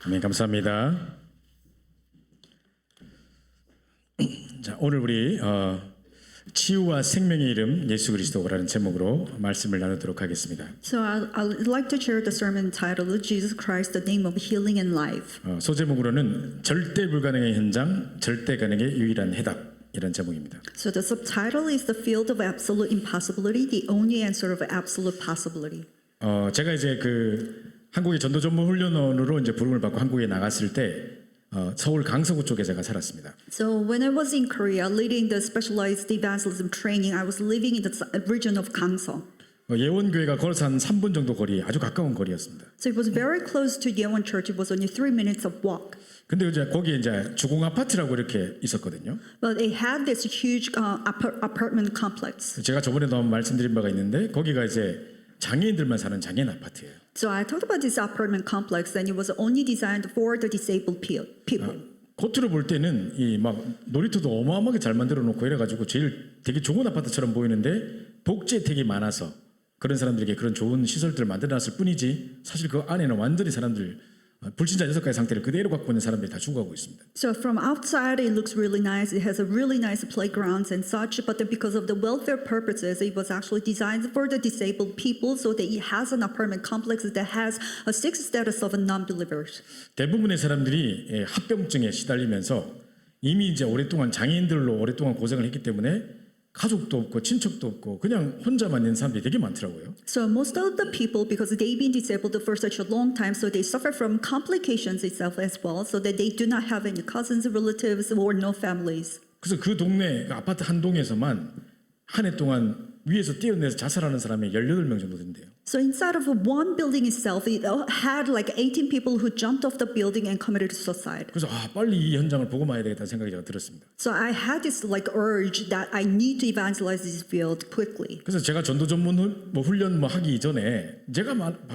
아멘, 감사합니다. 자, 오늘 우리 치유와 생명의 이름 예수 그리스도라는 제목으로 말씀을 나누도록 하겠습니다. So I'd like to share the sermon titled Jesus Christ, the name of healing and life. 소제목으로는 절대 불가능의 현장, 절대 가능의 유일한 해답 이런 제목입니다. So the subtitle is The Field of Absolute Impossibility, the only answer of absolute possibility. 제가 이제 그 한국의 전도 전문 훈련원으로 이제 부름을 받고 한국에 나갔을 때 서울 강서구 쪽에 제가 살았습니다. So when I was in Korea leading the specialized evangelism training, I was living in the region of Gangso. 예원교회가 걸어서 한 3분 정도 거리, 아주 가까운 거리였습니다. So it was very close to Yeowon Church. It was only 3 minutes of walk. 근데 이제 거기에 이제 주공 아파트라고 이렇게 있었거든요. But it had this huge apartment complex. 제가 저번에도 한번 말씀드린 바가 있는데 거기가 이제 장애인들만 사는 장애인 아파트예요. So I talked about this apartment complex, and it was only designed for the disabled people. 겉으로 볼 때는 이 막 놀이터도 어마어마하게 잘 만들어 놓고 이래가지고 제일 되게 좋은 아파트처럼 보이는데 복지 혜택이 많아서 그런 사람들에게 그런 좋은 시설들을 만들어놨을 뿐이지 사실 그 안에는 완전히 사람들 불신자 6가지 상태를 그대로 갖고 있는 사람들이 다 죽어가고 있습니다. So from outside it looks really nice. It has a really nice playgrounds and such, but then because of the welfare purposes, it was actually designed for the disabled people, so that it has an apartment complex that has a 6 status of non-believers. 대부분의 사람들이 합병증에 시달리면서 이미 이제 오랫동안 장애인들로 오랫동안 고생을 했기 때문에 가족도 없고 친척도 없고 그냥 혼자만 있는 사람들이 되게 많더라고요. So most of the people, because they've been disabled for such a long time, so they suffer from complications itself as well, so that they do not have any cousins, relatives, or no families. 그래서 그 동네 그 아파트 한 동에서만 한 해 동안 위에서 뛰어내서 자살하는 사람이 18명 정도 된대요. So inside of one building itself, it had like 18 people who jumped off the building and committed suicide. 그래서 빨리 이 현장을 보고 마야 되겠다는 생각이 제가 들었습니다. So I had this like urge that I need to evangelize this field quickly. 그래서 제가 전도 전문 훈련 하기 이전에 제가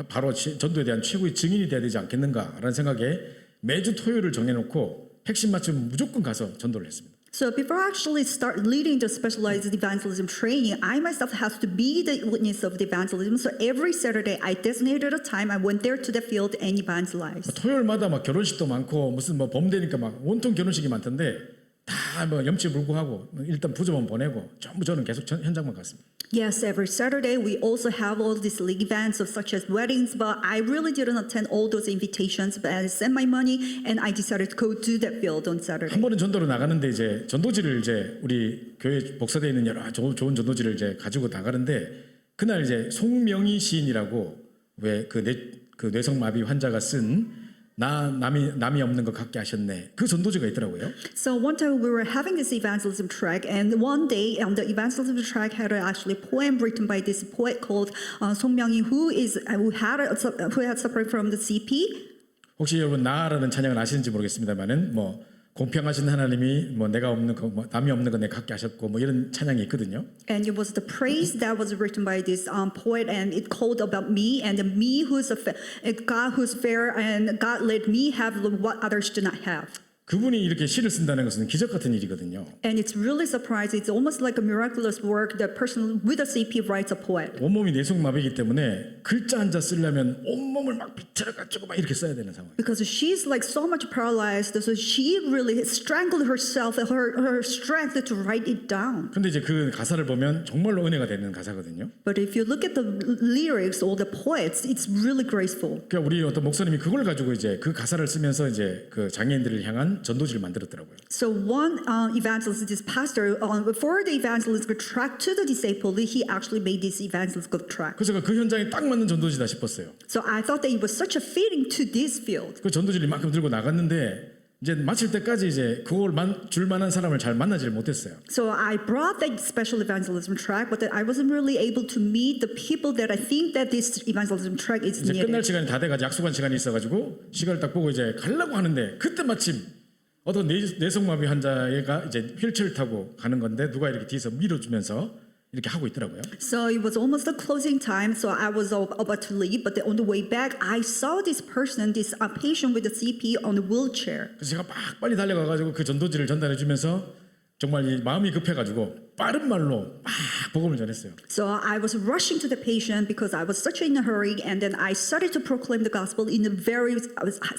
바로 전도에 대한 최고의 증인이 돼야 되지 않겠는가라는 생각에 매주 토요일을 정해놓고 핵심 맞추면 무조건 가서 전도를 했습니다. So before I actually start leading the specialized evangelism training, I myself have to be the witness of the evangelism. So every Saturday, I designated a time. I went there to the field and evangelized. 토요일마다 막 결혼식도 많고 무슨 뭐 봄되니까 막 온통 결혼식이 많던데 다 뭐 염치 불구하고 일단 부조만 보내고 전부 저는 계속 현장만 갔습니다. Yes, every Saturday we also have all these events of such as weddings, but I really didn't attend all those invitations. But I sent my money and I decided to go to that field on Saturday. 한 번은 전도로 나가는데 이제 전도지를 이제 우리 교회 복사되어 있는 여러 좋은 전도지를 이제 가지고 나가는데 그날 이제 송명희 시인이라고 왜 그 뇌성마비 환자가 쓴 남이 없는 것 같게 하셨네. 그 전도지가 있더라고요. So one time we were having this evangelism track, and one day the evangelism track had actually a poem written by this poet called Song Myung-hee, who had suffered from the CP. 혹시 여러분 나라는 찬양을 아시는지 모르겠습니다만은 뭐 공평하신 하나님이 뭐 내가 없는 거 뭐 남이 없는 거 내가 갖게 하셨고 뭐 이런 찬양이 있거든요. And it was the praise that was written by this poet, and it called about me and me who's God who's fair, and God let me have what others do not have. 그분이 이렇게 시를 쓴다는 것은 기적 같은 일이거든요. And it's really surprising. It's almost like a miraculous work. The person with a CP writes a poet. 온몸이 뇌성마비이기 때문에 글자 한 자 쓰려면 온몸을 막 비틀어가지고 막 이렇게 써야 되는 상황. Because she's like so much paralyzed, so she really strangled herself, her strength to write it down. 근데 이제 그 가사를 보면 정말로 은혜가 되는 가사거든요. But if you look at the lyrics or the poets, it's really graceful. 그러니까 우리 어떤 목사님이 그걸 가지고 이제 그 가사를 쓰면서 이제 그 장애인들을 향한 전도지를 만들었더라고요. So one evangelist, this pastor, before the evangelical track to the disabled, he actually made this evangelical track. 그래서 그 현장에 딱 맞는 전도지다 싶었어요. So I thought that it was such a fitting to this field. 그 전도지를 이만큼 들고 나갔는데 이제 마칠 때까지 이제 그걸 줄 만한 사람을 잘 만나지를 못했어요. So I brought that special evangelism track, but I wasn't really able to meet the people that I think that this evangelism track is 이제 끝날 needed. 시간이 다 돼가지고 약속한 시간이 있어가지고 시간을 딱 보고 이제 가려고 하는데 그때 마침 어떤 뇌성마비 환자가 이제 휠체어를 타고 가는 건데 누가 이렇게 뒤에서 밀어주면서 이렇게 하고 있더라고요. So it was almost the closing time, so I was about to leave, but on the way back, I saw this person, this patient with a CP on a wheelchair. 그래서 제가 막 빨리 달려가가지고 그 전도지를 전달해주면서 정말 이 마음이 급해가지고 빠른 말로 막 복음을 전했어요. So I was rushing to the patient because I was such in a hurry, and then I started to proclaim the gospel in a very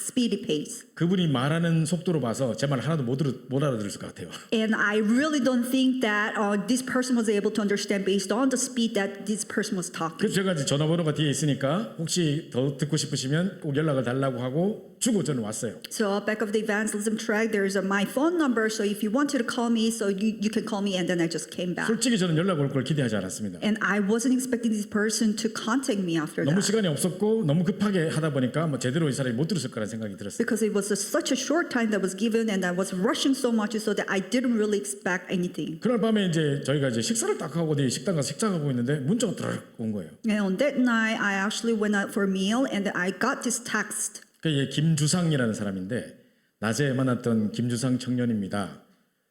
speedy pace. 그분이 말하는 속도로 봐서 제 말 하나도 못 알아들었을 것 같아요. And I really don't think that this person was able to understand based on the speed that this person was talking. 그래서 제가 이제 전화번호가 뒤에 있으니까 혹시 더 듣고 싶으시면 꼭 연락을 달라고 하고 주고 저는 왔어요. So back of the evangelism track, there's my phone number. So if you wanted to call me, so you can call me. And then I just came back. 솔직히 저는 연락 올 걸 기대하지 않았습니다. And I wasn't expecting this person to contact me after 너무 that. 시간이 없었고 너무 급하게 하다 보니까 뭐 제대로 이 사람이 못 들었을 거라는 생각이 들었어요. Because it was such a short time that was given, and I was rushing so much so that I didn't really expect anything. 그날 밤에 이제 저희가 이제 식사를 딱 하고 어디 식당 가서 식사하고 있는데 문자가 드르륵 온 거예요. And on that night, I actually went out for a meal, and I got this text. 그게 김주상이라는 사람인데 낮에 만났던 김주상 청년입니다.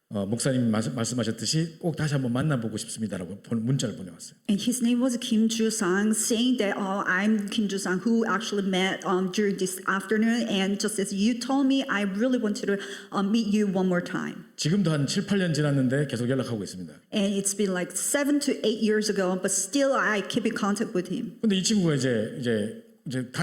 목사님 말씀하셨듯이 꼭 다시 한번 만나보고 싶습니다라고 문자를 보내왔어요. And his name was Kim Ju-sang, saying that, I'm Kim Ju-sang, who actually met during this afternoon. And just as you told me, I really wanted to meet you one more time. 지금도 한 7, 8년 지났는데 계속 연락하고 있습니다. And it's been like 7 to 8 years ago, but still I keep in contact with him. 근데 이 친구가 이제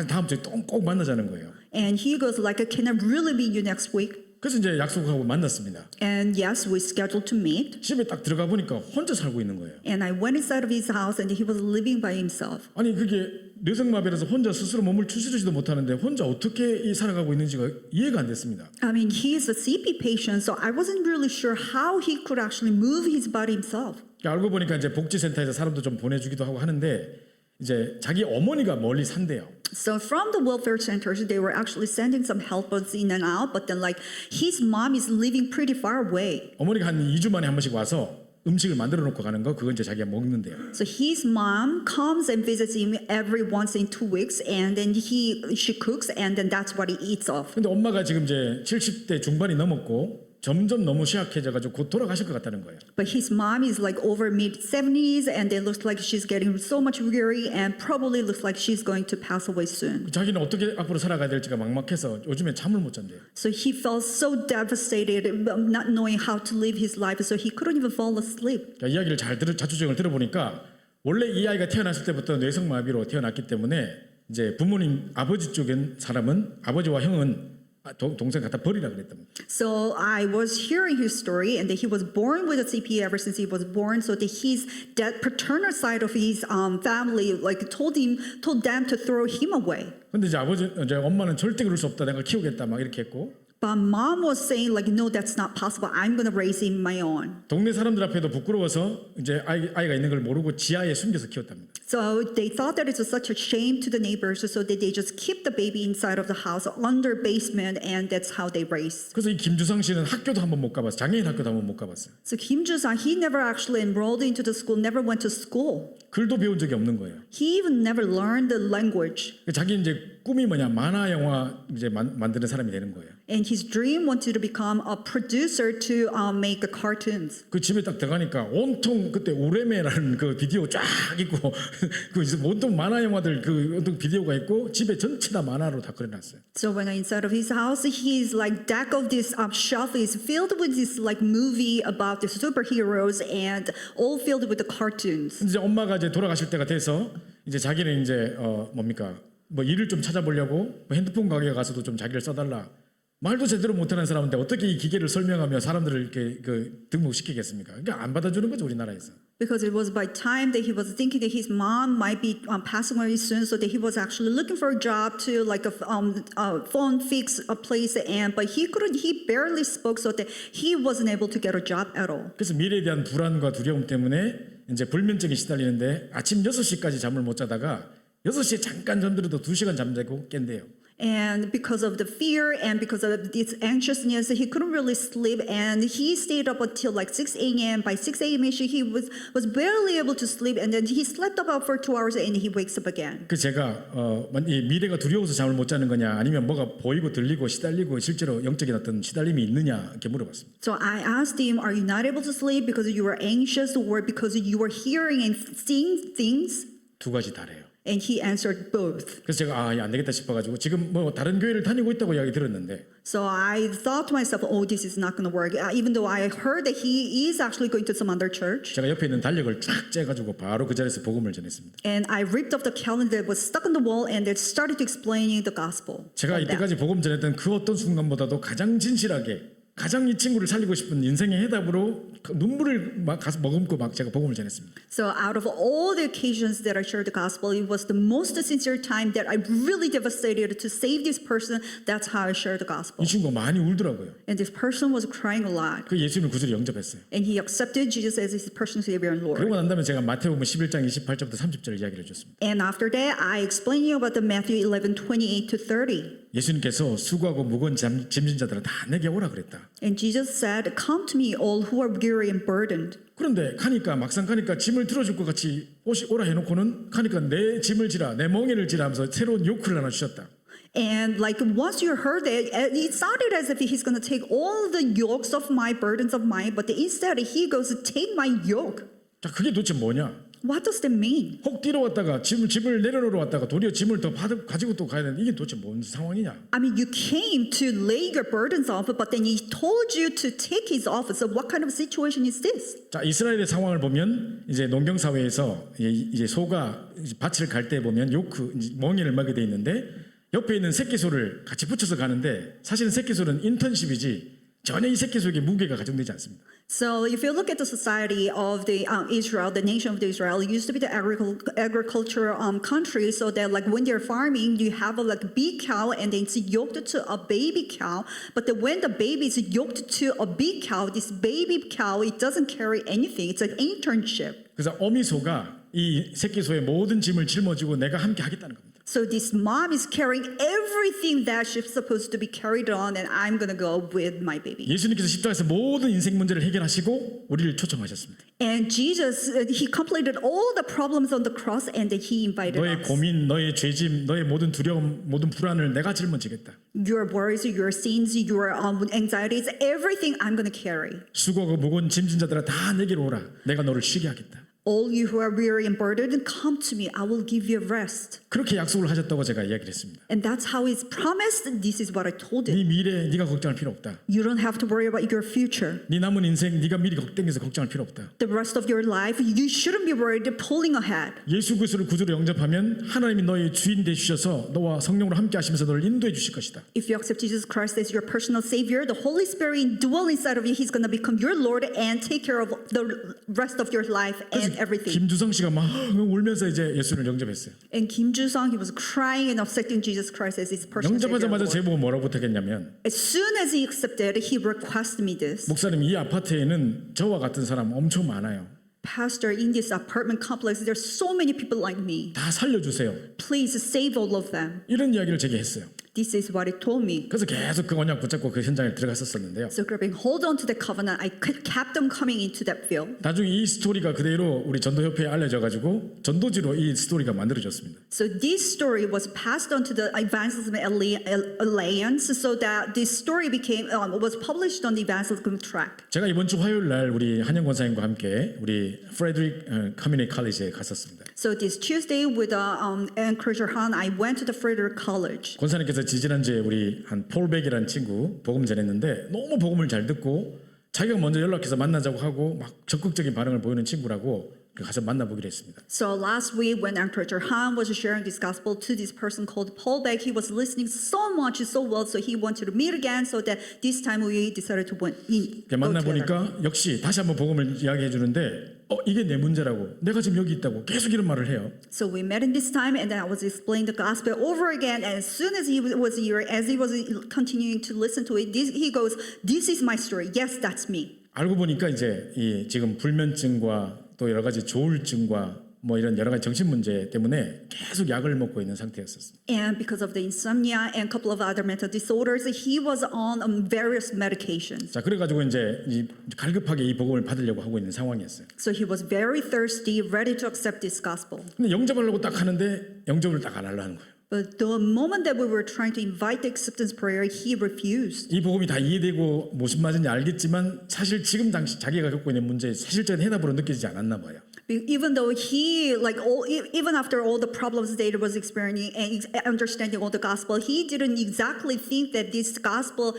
다음 주에 또 꼭 만나자는 거예요. And he goes like, can I really meet you next week? 그래서 이제 약속하고 만났습니다. And yes, we scheduled to meet. 집에 딱 들어가 보니까 혼자 살고 있는 거예요. And I went inside of his house, and he was living by himself. 아니 그게 뇌성마비라서 혼자 스스로 몸을 추스르지도 못하는데 혼자 어떻게 살아가고 있는지가 이해가 안 됐습니다. I mean, he is a CP patient, so I wasn't really sure how he could actually move his body himself. 알고 보니까 이제 복지센터에서 사람도 좀 보내주기도 하고 하는데 이제 자기 어머니가 멀리 산대요. So from the welfare centers, they were actually sending some helpers in and out, but then like his mom is living pretty far away. 어머니가 한 2주 만에 한 번씩 와서 음식을 만들어 놓고 가는 거 그건 이제 자기가 먹는데요. So his mom comes and visits him every once in 2 weeks, and then she cooks, and then that's what he eats off. 근데 엄마가 지금 이제 70대 중반이 넘었고 점점 너무 취약해져가지고 곧 돌아가실 것 같다는 거예요. But his mom is like over mid 70s, and it looks like she's getting so much weary, and probably looks like she's going to pass away soon. 자기는 어떻게 앞으로 살아가야 될지가 막막해서 요즘에 잠을 못 잔대요. So he felt so devastated, not knowing how to live his life, so he couldn't even fall asleep. 그러니까 이야기를 자초지종을 들어보니까 원래 이 아이가 태어났을 때부터 뇌성마비로 태어났기 때문에 이제 부모님 아버지 쪽인 사람은 아버지와 형은 동생 갖다 버리라 그랬답니다. So I was hearing his story, and that he was born with a CP ever since he was born. So that his paternal side of his family like told them to throw him away. 근데 이제 엄마는 절대 그럴 수 없다. 내가 키우겠다 막 이렇게 했고. But mom was saying like, no, that's not possible. I'm going to raise him my own. 동네 사람들 앞에도 부끄러워서 이제 아이가 있는 걸 모르고 지하에 숨겨서 키웠답니다. So they thought that it was such a shame to the neighbors, so that they just keep the baby inside of the house under basement, and that's how they raised. 그래서 이 김주성 씨는 학교도 한번 못 가봤어요. 장애인 학교도 한번 못 가봤어요. So Kim Ju-sang, he never actually enrolled into the school, never went to school. 글도 배운 적이 없는 거예요. He even never learned the language. 자기 이제 꿈이 뭐냐 만화 영화 이제 만드는 사람이 되는 거예요. And his dream wanted to become a producer to make the cartoons. 그 집에 딱 들어가니까 온통 그때 우레메라는 그 비디오 쫙 있고 그 온통 만화 영화들 그 온통 비디오가 있고 집에 전체 다 만화로 다 그려놨어요. So when inside of his house, he's like deck of this shelf is filled with this like movie about the superheroes, and all filled with the cartoons. 이제 엄마가 이제 돌아가실 때가 돼서 이제 자기는 이제 뭡니까 뭐 일을 좀 찾아보려고 뭐 핸드폰 가게 가서도 좀 자기를 써달라. 말도 제대로 못하는 사람인데 어떻게 이 기계를 설명하며 사람들을 이렇게 등록시키겠습니까? 그러니까 안 받아주는 거죠 우리나라에서. Because it was by time that he was thinking that his mom might be passing away soon, so that he was actually looking for a job to like a phone fix a place, but he barely spoke, so that he wasn't able to get a job at all. 그래서 미래에 대한 불안과 두려움 때문에 이제 불면증에 시달리는데 아침 6시까지 잠을 못 자다가 6시에 잠깐 잠들어도 2시간 잠자고 깬대요. And because of the fear and because of this anxiousness, he couldn't really sleep, and he stayed up until like 6 a.m. By 6 a.m. he was barely able to sleep, and then he slept about for 2 hours, and he wakes up again. 그 제가 이 미래가 두려워서 잠을 못 자는 거냐 아니면 뭐가 보이고 들리고 시달리고 실제로 영적인 어떤 시달림이 있느냐 이렇게 물어봤습니다. So I asked him, "Are you not able to sleep because you were anxious, or because you were hearing and seeing things?" 두 가지 다래요. And he answered both. 그래서 제가 안 되겠다 싶어가지고 지금 뭐 다른 교회를 다니고 있다고 이야기 들었는데 So I thought to myself, oh, this is not going to work. Even though I heard that he is actually going to some other church. 제가 옆에 있는 달력을 쫙 째가지고 바로 그 자리에서 복음을 전했습니다. And I ripped up the calendar that was stuck on the wall and they started to explaining the gospel. 제가 from that. 이때까지 복음 전했던 그 어떤 순간보다도 가장 진실하게 가장 이 친구를 살리고 싶은 인생의 해답으로 눈물을 막 가서 머금고 막 제가 복음을 전했습니다. So out of all the occasions that I shared the gospel, it was the most sincere time that I really devastated to save this person. That's how I shared the gospel. 이 친구가 많이 울더라고요. And this person was crying a lot. 그 예수님을 구주로 영접했어요. And he accepted Jesus as his personal savior and Lord. 그러고 난 다음에 제가 마태복음 11장 28절부터 30절 이야기를 해줬습니다. And after that, I explained to you about the Matthew 11:28 to 30. 예수님께서 수고하고 무거운 짐진 자들아 다 내게 오라 그랬다. And Jesus said, "Come to me, all who are weary and burdened." 그런데 가니까 막상 가니까 짐을 들어줄 것 같이 오라 해놓고는 가니까 내 짐을 지라 내 멍에를 지라 하면서 새로운 요크를 하나 주셨다. And like once you heard it, it sounded as if he's going to take all the yokes of my burdens of mine, but instead he goes, "Take my yoke." 자, 그게 도대체 뭐냐? What does that mean? 혹 뛰러 왔다가 짐을 내려놓으러 왔다가 도리어 짐을 더 가지고 또 가야 되는데 이게 도대체 뭔 상황이냐? I mean, you came to lay your burdens off, but then he told you to take his off. So what kind of situation is this? 자, 이스라엘의 상황을 보면 이제 농경 사회에서 이제 소가 밭을 갈 때 보면 요크 멍에를 마게 돼 있는데 옆에 있는 새끼소를 같이 붙여서 가는데 사실은 새끼소는 인턴십이지 전혀 이 새끼소에게 무게가 가정되지 않습니다. So if you look at the society of the Israel, the nation of the Israel, it used to be the agriculture country. So that like when they're farming, you have a like big cow and then it's yoked to a baby cow. But then when the baby is yoked to a big cow, this baby cow, it doesn't carry anything. It's an internship. 그래서 어미소가 이 새끼소의 모든 짐을 짊어지고 내가 함께 하겠다는 겁니다. So this mom is carrying everything that she's supposed to be carried on, and I'm gonna go with my baby. 예수님께서 십자가에서 모든 인생 문제를 해결하시고 우리를 초청하셨습니다. And Jesus, he completed all the problems on the cross, and then he invited 너의 us. 고민, 너의 죄짐, 너의 모든 두려움, 모든 불안을 내가 짊어지겠다. Your worries, your sins, your anxieties, everything I'm gonna carry. 수고하고 무거운 짐진 자들아 다 내게로 오라. 내가 너를 쉬게 하겠다. All you who are weary and burdened, come to me. I will give you rest. 그렇게 약속을 하셨다고 제가 이야기를 했습니다. And that's how it's promised. This is what I told 네 him. 미래 네가 걱정할 필요 없다. You don't have to worry about your future. 네 남은 인생 네가 미리 걱정해서 걱정할 필요 없다. The rest of your life, you shouldn't be worried pulling ahead. 예수 그리스도를 구주로 영접하면 하나님이 너의 주인 되주셔서 너와 성령으로 함께 하시면서 너를 인도해 주실 것이다. If you accept Jesus Christ as your personal savior, the Holy Spirit dwell inside of you. He's going to become your Lord and take care of the rest of your life and everything. 김주성 씨가 막 울면서 이제 예수를 영접했어요. And Kim Joo-sung, he was crying and accepting Jesus Christ as his personal savior. 영접하자마자 Lord. 제보고 뭐라고 부탁했냐면 As soon as he accepted, he requested me this. 목사님 이 아파트에는 저와 같은 사람 엄청 많아요. Pastor, in this apartment complex, there's so many people like me. 다 살려주세요. Please save all of them. 이런 이야기를 제게 했어요. This is what he told me. 그래서 계속 그 언약 붙잡고 그 현장에 들어갔었는데요. So grabbing hold on to the covenant, I kept them coming into that field. 나중에 이 스토리가 그대로 우리 전도협회에 알려져가지고 전도지로 이 스토리가 만들어졌습니다. So this story was passed on to the Evangelism Alliance, so that this story became was published on the Evangelism track. 제가 이번 주 화요일 날 우리 한영 권사님과 함께 우리 프레드릭 커뮤니티 칼리지에 갔었습니다. So this Tuesday with Encourager Han, I went to the Frederick College. 권사님께서 지지난주에 우리 한 폴백이라는 친구 복음 전했는데 너무 복음을 잘 듣고 자기가 먼저 연락해서 만나자고 하고 막 적극적인 반응을 보이는 친구라고 가서 만나보기로 했습니다. So last week when Encourager Han was sharing this gospel to this person called Paul Beck, he was listening so much, so well, so he wanted to meet again. So that this time we decided to go 만나 together. 보니까 역시 다시 한번 복음을 이야기해 주는데 이게 내 문제라고 내가 지금 여기 있다고 계속 이런 말을 해요. So we met in this time, and then I was explaining the gospel over again. And as soon as he was here, as he was continuing to listen to it, he goes, "This is my story. Yes, that's me." 알고 보니까 이제 이 지금 불면증과 또 여러 가지 조울증과 뭐 이런 여러 가지 정신 문제 때문에 계속 약을 먹고 있는 상태였었어요. And because of the insomnia and a couple of other mental disorders, he was on various medications. 자, 그래가지고 이제 갈급하게 이 복음을 받으려고 하고 있는 상황이었어요. So he was very thirsty, ready to accept this gospel. 근데 영접하려고 딱 하는데 영접을 딱 안 하려는 거예요. But the moment that we were trying to invite the acceptance prayer, he refused. 이 복음이 다 이해되고 무슨 말인지 알겠지만 사실 지금 당시 자기가 겪고 있는 문제에 사실적인 해답으로 느껴지지 않았나 봐요. Even though he, even after all the problems David was experiencing and understanding all the gospel, he didn't exactly think that this gospel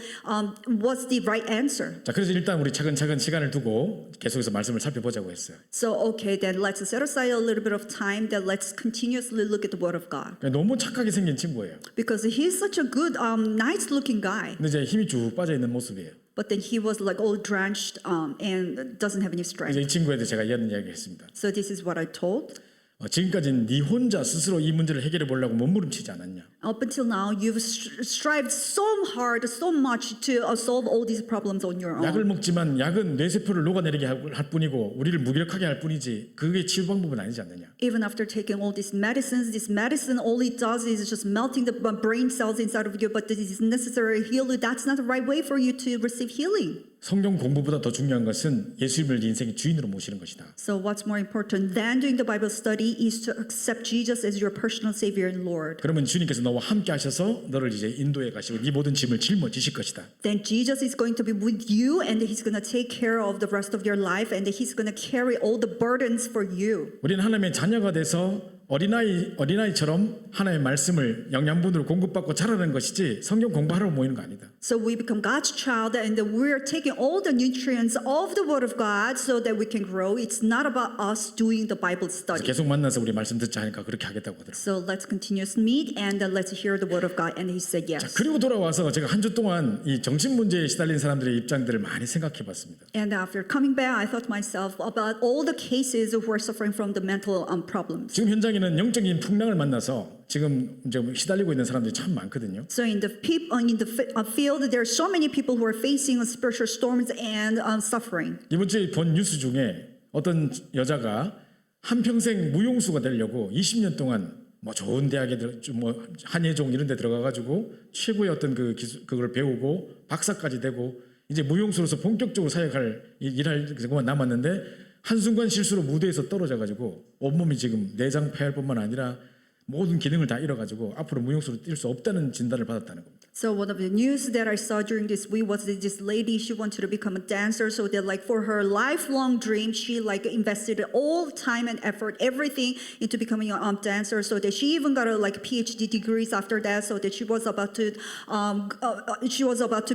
was the right answer. 자, 그래서 일단 우리 차근차근 시간을 두고 계속해서 말씀을 살펴보자고 했어요. So, okay, then let's set aside a little bit of time that let's continuously look at the Word of God. 너무 착하게 생긴 친구예요. Because he's such a good, nice looking guy. 근데 이제 힘이 쭉 빠져 있는 모습이에요. But then he was like all drenched and doesn't have any strength. 이제 이 친구에 대해 제가 이런 이야기를 했습니다. So this is what I told. 지금까지는 네 혼자 스스로 이 문제를 해결해 보려고 몸부림치지 않았냐. Up until now, you've strived so hard, so much to solve all these problems on your 약을 own. 먹지만 약은 뇌세포를 녹아내리게 할 뿐이고 우리를 무기력하게 할 뿐이지 그게 치유 방법은 아니지 않느냐. Even after taking all these medicines, this medicine all it does is just melting the brain cells inside of you. But this is necessary healing. That's not the right way for you to receive healing. 성경 공부보다 더 중요한 것은 예수님을 네 인생의 주인으로 모시는 것이다. So what's more important than doing the Bible study is to accept Jesus as your personal Savior and Lord. 그러면 주님께서 너와 함께 하셔서 너를 이제 인도해 가시고 네 모든 짐을 짊어지실 것이다. Then Jesus is going to be with you and He's going to take care of the rest of your life and He's going to carry all the burdens for you. 우리는 하나님의 자녀가 돼서 어린아이처럼 하나님의 말씀을 영양분으로 공급받고 자라는 것이지 성경 공부하러 모이는 거 아니다. So we become God's child and we're taking all the nutrients of the Word of God so that we can grow. It's not about us doing the Bible study. 계속 만나서 우리 말씀 듣자 하니까 그렇게 하겠다고 하더라고요. So let's continuously meet and let's hear the Word of God. And he said yes. 그리고 돌아와서 제가 한 주 동안 이 정신 문제에 시달린 사람들의 입장들을 많이 생각해 봤습니다. And after coming back, I thought to myself about all the cases who are suffering from the mental problems. 지금 현장에는 영적인 풍랑을 만나서 지금 이제 시달리고 있는 사람들이 참 많거든요. So in the field, there are so many people who are facing spiritual storms and suffering. 이번 주에 본 뉴스 중에 어떤 여자가 한평생 무용수가 되려고 20년 동안 뭐 좋은 대학에 뭐 한예종 이런 데 들어가 가지고 최고의 어떤 그 기술 그걸 배우고 박사까지 되고 이제 무용수로서 본격적으로 사역할 일할 그것만 남았는데 한순간 실수로 무대에서 떨어져 가지고 온몸이 지금 내장 폐활뿐만 아니라 모든 기능을 다 잃어가지고 앞으로 무용수로 뛸 수 없다는 진단을 받았다는 겁니다. So one of the news that I saw during this week was that this lady, she wanted to become a dancer, so that like for her lifelong dream, she like invested all time and effort, everything into becoming a dancer, so that she even got a like PhD degrees after that, so that she was about to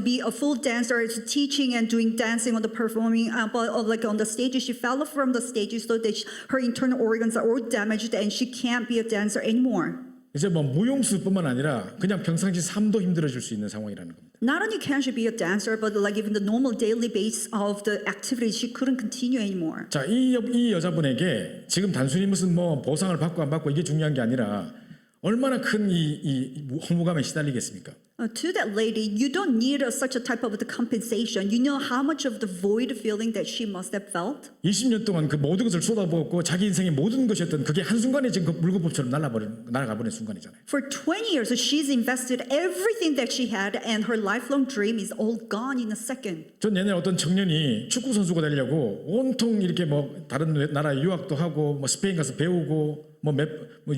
be a full dancer, teaching and doing dancing on the performing, but like on the stage, she fell off from the stage, so that her internal organs are all damaged and she can't be a dancer anymore. 이제 뭐 무용수뿐만 아니라 그냥 평상시 삶도 힘들어질 수 있는 상황이라는 겁니다. Not only can she be a dancer, but like even the normal daily base of the activities, she couldn't continue anymore. 자, 이 여자분에게 지금 단순히 무슨 뭐 보상을 받고 안 받고 이게 중요한 게 아니라 얼마나 큰 이 허무감에 시달리겠습니까? To that lady, you don't need such a type of the compensation. You know how much of the void feeling that she must have felt? 20년 동안 그 모든 것을 쏟아부었고 자기 인생의 모든 것이었던 그게 한순간에 지금 그 물거품처럼 날아가버린 순간이잖아요. For 20 years, she's invested everything that she had, and her lifelong dream is all gone in a second. 전 옛날에 어떤 청년이 축구 선수가 되려고 온통 이렇게 뭐 다른 나라에 유학도 하고 뭐 스페인 가서 배우고 뭐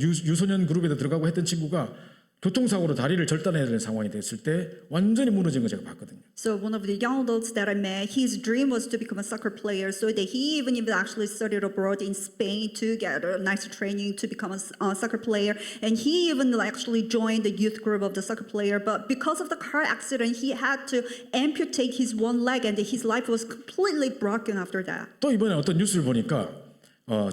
유소년 그룹에도 들어가고 했던 친구가 교통사고로 다리를 절단해야 되는 상황이 됐을 때 완전히 무너진 거 제가 봤거든요. So one of the young adults that I met, his dream was to become a soccer player, so that he even actually studied abroad in Spain to get a nice training to become a soccer player, and he even actually joined the youth group of the soccer player. But because of the car accident, he had to amputate his one leg, and his life was completely broken after that. 또 이번에 어떤 뉴스를 보니까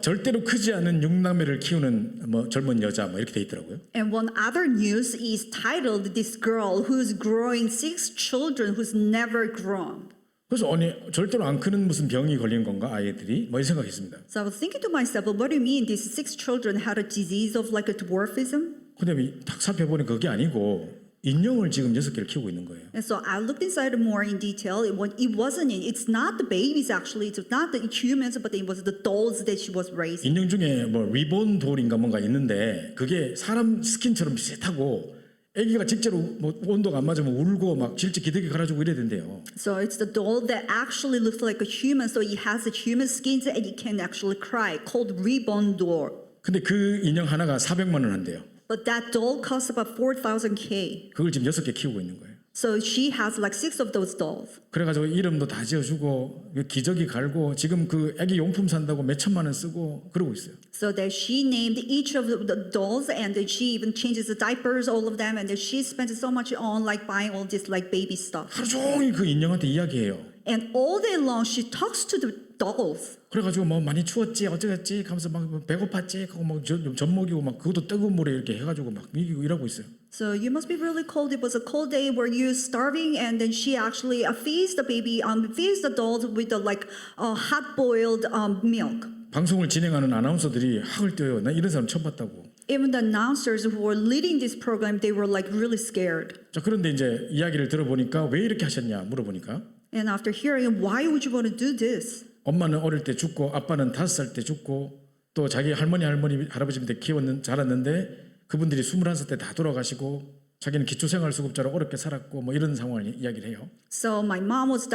절대로 크지 않은 6남매를 키우는 뭐 젊은 여자 뭐 이렇게 돼 있더라고요. And one other news is titled "This girl who's growing 6 children who's never grown." 그래서 아니 절대로 안 크는 무슨 병이 걸린 건가 아이들이 뭐 이 생각했습니다. So I was thinking to myself, well, what do you mean these 6 children had a disease of like a dwarfism? 근데 딱 살펴보니 그게 아니고 인형을 지금 6개를 키우고 있는 거예요. And so I looked inside more in detail. It's not the babies actually. It's not the humans, but it was the dolls that she was raising. 인형 중에 뭐 리본 돌인가 뭔가 있는데 그게 사람 스킨처럼 비슷하고 아기가 직제로 뭐 온도가 안 맞으면 울고 막 질질 기대게 갈아주고 이래야 된대요. So it's the doll that actually looks like a human. So it has the human skins and it can actually cry. Called reborn doll. 근데 그 인형 하나가 400만 원 한대요. But that doll costs about 4,000 K. 그걸 지금 6개 키우고 있는 거예요. So she has like 6 of those dolls. 그래가지고 이름도 다 지어주고 기저귀 갈고 지금 그 애기 용품 산다고 몇 천만 원 쓰고 그러고 있어요. So that she named each of the dolls, and that she even changes the diapers, all of them, and that she spends so much on like buying all this like baby stuff. 하루 종일 그 인형한테 이야기해요. And all day long she talks to the dolls. 그래가지고 뭐 많이 추웠지 어쩌겠지 하면서 막 배고팠지 하고 막 젖먹이고 막 그것도 뜨거운 물에 이렇게 해가지고 막 이기고 이러고 있어요. So you must be really cold. It was a cold day. Were you starving? And then she actually feeds the baby, feeds the dolls with the like hot boiled milk. 방송을 진행하는 아나운서들이 학을 떼요. 나 이런 사람 처음 봤다고. Even the announcers who were leading this program, they were like really scared. 자 그런데 이제 이야기를 들어보니까 왜 이렇게 하셨냐 물어보니까 And after hearing, why would you want to do this? 엄마는 어릴 때 죽고 아빠는 5살 때 죽고 또 자기 할머니 할아버지 밑에 자랐는데 그분들이 21살 때 다 돌아가시고 자기는 기초생활수급자로 어렵게 살았고 뭐 이런 상황을 이야기를 해요. So my mom was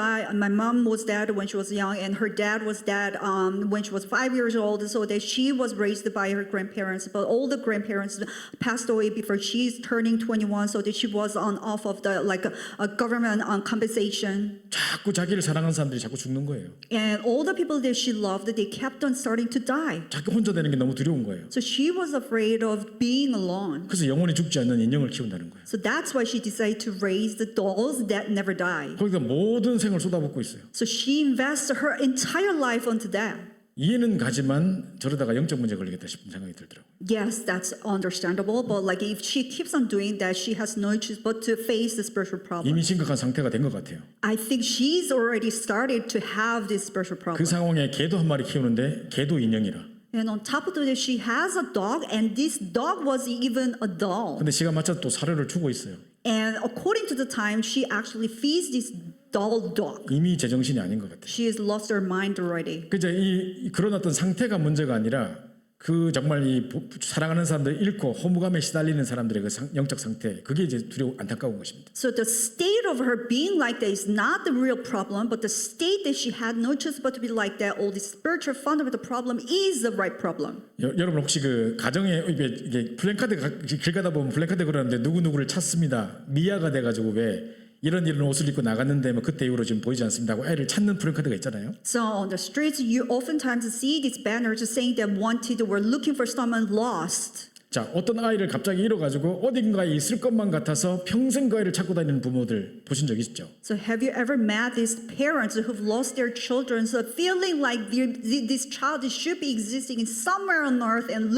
dead when she was young, and her dad was dead when she was 5 years old. So that she was raised by her grandparents, but all the grandparents passed away before she's turning 21. So that she was on off of the like a government compensation. 자꾸 자기를 사랑하는 사람들이 자꾸 죽는 거예요. And all the people that she loved, they kept on starting to die. 자꾸 혼자 되는 게 너무 두려운 거예요. So she was afraid of being alone. 그래서 영원히 죽지 않는 인형을 키운다는 거예요. So that's why she decided to raise the dolls that never die. 거기다 모든 생을 쏟아붓고 있어요. So she invests her entire life onto that. 이해는 가지만 저러다가 영적 문제 걸리겠다 싶은 생각이 들더라고요. Yes, that's understandable, but like if she keeps on doing that, she has no choice but to face the spiritual problem. 이미 심각한 상태가 된 것 같아요. I think she's already started to have this spiritual 그 problem. 상황에 개도 한 마리 키우는데 개도 인형이라. And on top of that, she has a dog, and this dog was even a doll. 근데 시간 맞춰서 또 사료를 주고 있어요. And according to the time, she actually feeds this doll dog. 이미 제정신이 아닌 것 같아요. She has lost her mind already. 그저 이 그런 어떤 상태가 문제가 아니라 그 정말 이 사랑하는 사람들 잃고 허무감에 시달리는 사람들의 그 영적 상태 그게 이제 두려워 안타까운 것입니다. So the state of her being like that is not the real problem, but the state that she had no choice but to be like that, all the spiritual fundamental problem is the right problem. 여러분 혹시 그 가정에 이게 플랜카드 길 가다 보면 플랜카드 그러는데 누구 누구를 찾습니다. 미아가 돼가지고 왜 이런 옷을 입고 나갔는데 뭐 그때 이후로 지금 보이지 않습니다 하고 애를 찾는 플랜카드가 있잖아요. So on the streets, you oftentimes see these banners saying that wanted, we're looking for someone lost. 자 어떤 아이를 갑자기 잃어가지고 어딘가에 있을 것만 같아서 평생 그 아이를 찾고 다니는 부모들 보신 적 있죠? So have you ever met these parents who've lost their children, so feeling like this child should be existing in somewhere on earth and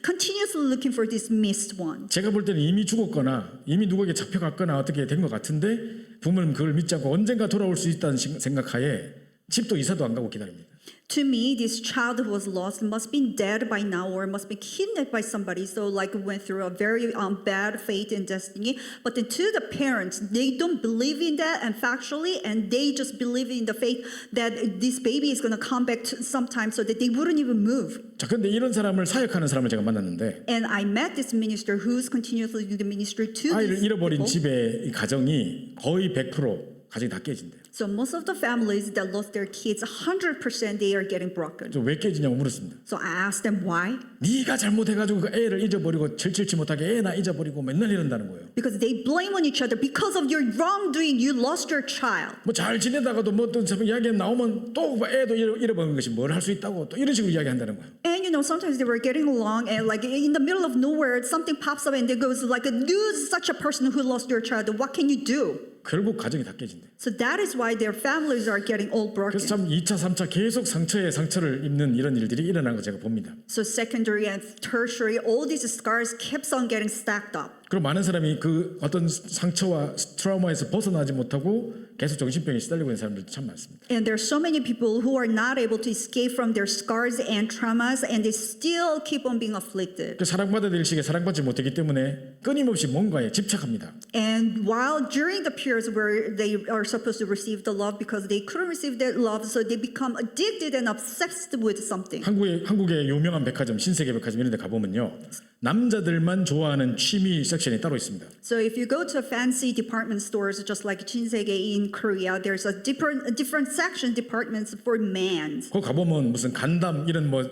continuously looking for this missed one? 제가 볼 때는 이미 죽었거나 이미 누구에게 잡혀갔거나 어떻게 된 것 같은데 부모는 그걸 믿지 않고 언젠가 돌아올 수 있다는 생각하에 집도 이사도 안 가고 기다립니다. To me, this child who was lost must be dead by now or must be kidnapped by somebody. So like went through a very bad fate and destiny. But then to the parents, they don't believe in that and factually, and they just believe in the faith that this baby is going to come back sometime so that they wouldn't even move. 자, 근데 이런 사람을 사역하는 사람을 제가 만났는데 And I met this minister who's continuously doing the ministry to 아이를 these 잃어버린 people. 집의 이 가정이 거의 100% 가정이 다 깨진대요. So most of the families that lost their kids, 100% they are getting broken. 왜 깨지냐고 물었습니다. So I asked them why. 네가 잘못해가지고 그 애를 잊어버리고 질칠치 못하게 애나 잊어버리고 맨날 이런다는 거예요. Because they blame on each other. Because of your wrongdoing, you lost your child. 뭐 잘 지내다가도 뭐 어떤 이야기 나오면 또 애도 잃어버린 것이 뭘 할 수 있다고 또 이런 식으로 이야기한다는 거예요. And you know, sometimes they were getting along, and like in the middle of nowhere, something pops up, and there goes like, "You such a person who lost your child. What can you do?" 결국 가정이 다 깨진대. So that is why their families are getting all broken. 그래서 참 2차, 3차 계속 상처에 상처를 입는 이런 일들이 일어나는 거 제가 봅니다. So secondary and tertiary, all these scars keeps on getting stacked up. 그리고 많은 사람이 그 어떤 상처와 트라우마에서 벗어나지 못하고 계속 정신병에 시달리고 있는 사람들도 참 많습니다. And there are so many people who are not able to escape from their scars and traumas, and they still keep on being afflicted. 그 사랑받아야 될 시기에 사랑받지 못하기 때문에 끊임없이 뭔가에 집착합니다. And while during the periods where they are supposed to receive the love, because they couldn't receive that love, so they become addicted and obsessed with something. 한국의 유명한 백화점, 신세계 백화점 이런 데 가보면요. 남자들만 좋아하는 취미 섹션이 따로 있습니다. So if you go to fancy department stores, just like Shinsegae in Korea, there's a different section departments for men. 거기 가보면 무슨 간담 이런 뭐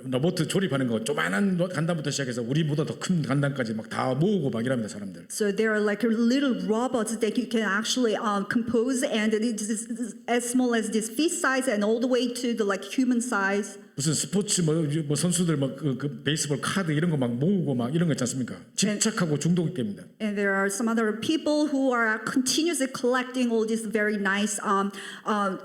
로봇 조립하는 거 조만한 간담부터 시작해서 우리보다 더 큰 간담까지 막 다 모으고 막 이랍니다 사람들. So there are like little robots that you can actually compose, and it's as small as this fist size and all the way to the like human size. 무슨 스포츠 뭐 선수들 막 그 베이스볼 카드 이런 거 막 모으고 막 이런 거 있지 않습니까? 집착하고 중독이 됩니다. And there are some other people who are continuously collecting all these very nice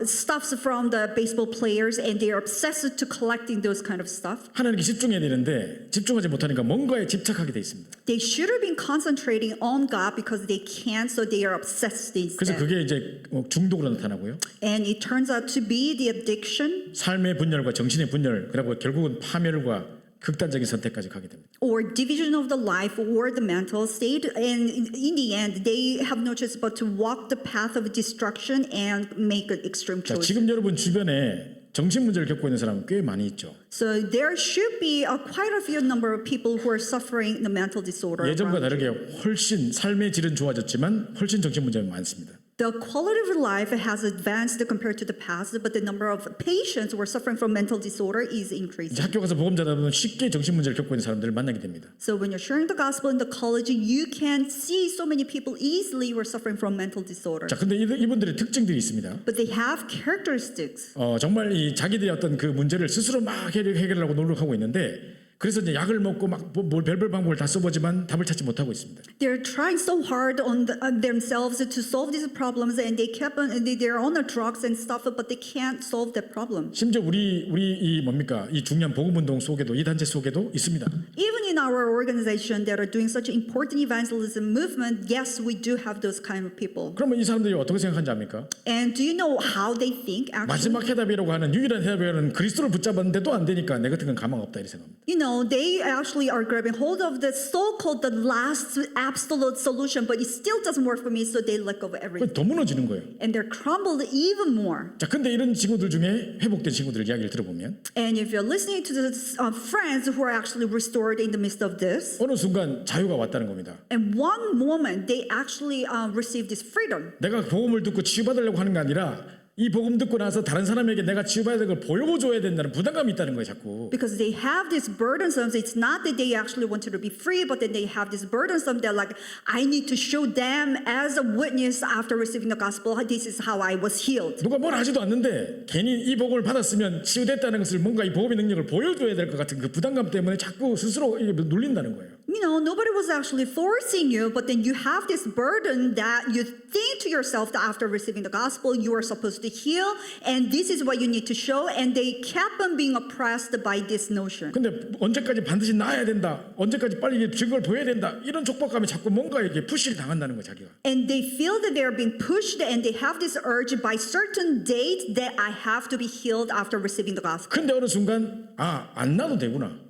stuffs from the baseball players, and they are obsessed to collecting those kind of stuff. 하나님께 집중해야 되는데 집중하지 못하니까 뭔가에 집착하게 돼 있습니다. They should have been concentrating on God because they can't, so they are obsessed 그래서 instead. 그게 이제 중독으로 나타나고요. And it turns out to be the addiction 삶의 분열과 정신의 분열, 그리고 결국은 파멸과 극단적인 선택까지 가게 됩니다. or division of the life or the mental state. And in the end, they have no choice but to walk the path of destruction and make an extreme 자, choice. 지금 여러분 주변에 정신 문제를 겪고 있는 사람은 꽤 많이 있죠. So there should be quite a few number of people who are suffering the mental disorder. 예전과 around you. 다르게 훨씬 삶의 질은 좋아졌지만 훨씬 정신 문제가 많습니다. The quality of life has advanced compared to the past, but the number of patients who are suffering from mental disorder is 이제 increasing. 학교 가서 복음 전하다 보면 쉽게 정신 문제를 겪고 있는 사람들을 만나게 됩니다. So when you're sharing the gospel in the college, you can see so many people easily who are suffering from mental disorder. 자, 근데 이분들의 특징들이 있습니다. But they have characteristics. 정말 이 자기들의 어떤 그 문제를 스스로 막 해결하려고 노력하고 있는데 그래서 이제 약을 먹고 막 뭘 별별 방법을 다 써보지만 답을 찾지 못하고 있습니다. They're trying so hard on themselves to solve these problems, and they're on the drugs and stuff, but they can't solve that problem. 심지어 우리 이 뭡니까 이 중요한 복음 운동 속에도 이 단체 속에도 있습니다. Even in our organization that are doing such important evangelism movement, yes, we do have those kind of people. 그러면 이 사람들이 어떻게 생각하는지 압니까? And do you know how they think actually? 마지막 해답이라고 하는 유일한 해답이라는 그리스도를 붙잡았는데도 안 되니까 내 같은 건 가망 없다 이렇게 생각합니다. You know, they actually are grabbing hold of the so-called the last absolute solution, but it still doesn't work for me, so they let go of everything. 더 무너지는 거예요. And they're crumbled even more. 자, 근데 이런 친구들 중에 회복된 친구들 이야기를 들어보면 And if you're listening to the friends who are actually restored in the midst of this, 어느 순간 자유가 왔다는 겁니다. and one moment they actually received this freedom. 내가 복음을 듣고 치유받으려고 하는 게 아니라 이 복음 듣고 나서 다른 사람에게 내가 치유받아야 될 걸 보여줘야 된다는 부담감이 있다는 거예요, 자꾸. Because they have this burdensome, it's not that they actually wanted to be free, but then they have this burdensome that like, I need to show them as a witness after receiving the gospel, this is how I was healed. 누가 뭘 하지도 않는데 괜히 이 복음을 받았으면 치유됐다는 것을 뭔가 이 복음의 능력을 보여줘야 될 것 같은 그 부담감 때문에 자꾸 스스로 이게 눌린다는 거예요. You know, nobody was actually forcing you, but then you have this burden that you think to yourself that after receiving the gospel, you are supposed to heal, and this is what you need to show, and they kept on being oppressed by this notion. 근데 언제까지 반드시 나아야 된다, 언제까지 빨리 증거를 보여야 된다 이런 촉박감이 자꾸 뭔가 이렇게 푸시를 당한다는 거예요, 자기가. And they feel that they are being pushed, and they have this urge by certain date that I have to be healed after receiving the gospel. 근데 어느 순간 안 나도 되구나.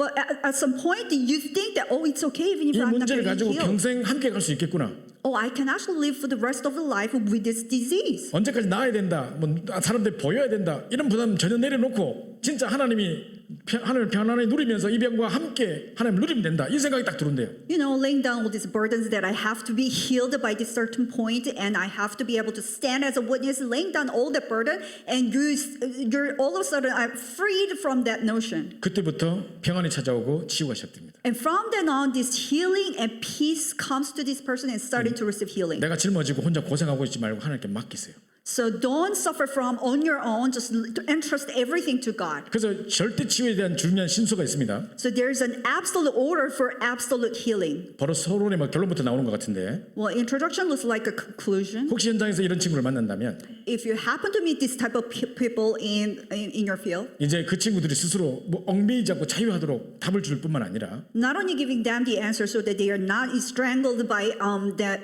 But at some point, you think that, oh, it's okay even if 이 I'm not 문제를 getting 가지고 healed. 평생 함께 갈 수 있겠구나. Oh, I can actually live for the rest of the life with this disease. 언제까지 나아야 된다, 뭐 사람들이 보여야 된다 이런 부담 전혀 내려놓고 진짜 하나님을 편안히 누리면서 이 병과 함께 하나님을 누리면 된다 이 생각이 딱 들어온대요. You know, laying down all these burdens that I have to be healed by this certain point, and I have to be able to stand as a witness, laying down all that burden, and you're all of a sudden I'm freed from that notion. 그때부터 평안이 찾아오고 치유가 시작됩니다. And from then on, this healing and peace comes to this person and starting to receive healing. 내가 짊어지고 혼자 고생하고 있지 말고 하나님께 맡기세요. So don't suffer from on your own, just entrust everything to God. 그래서 절대 치유에 대한 중요한 신수가 있습니다. So there's an absolute order for absolute healing. 바로 서론의 막 결론부터 나오는 것 같은데 Well, introduction looks like a conclusion. 혹시 현장에서 이런 친구를 만난다면 If you happen to meet this type of people in your field, 이제 그 친구들이 스스로 뭐 얽매이지 않고 자유하도록 답을 줄 뿐만 아니라 not only giving them the answer so that they are not strangled by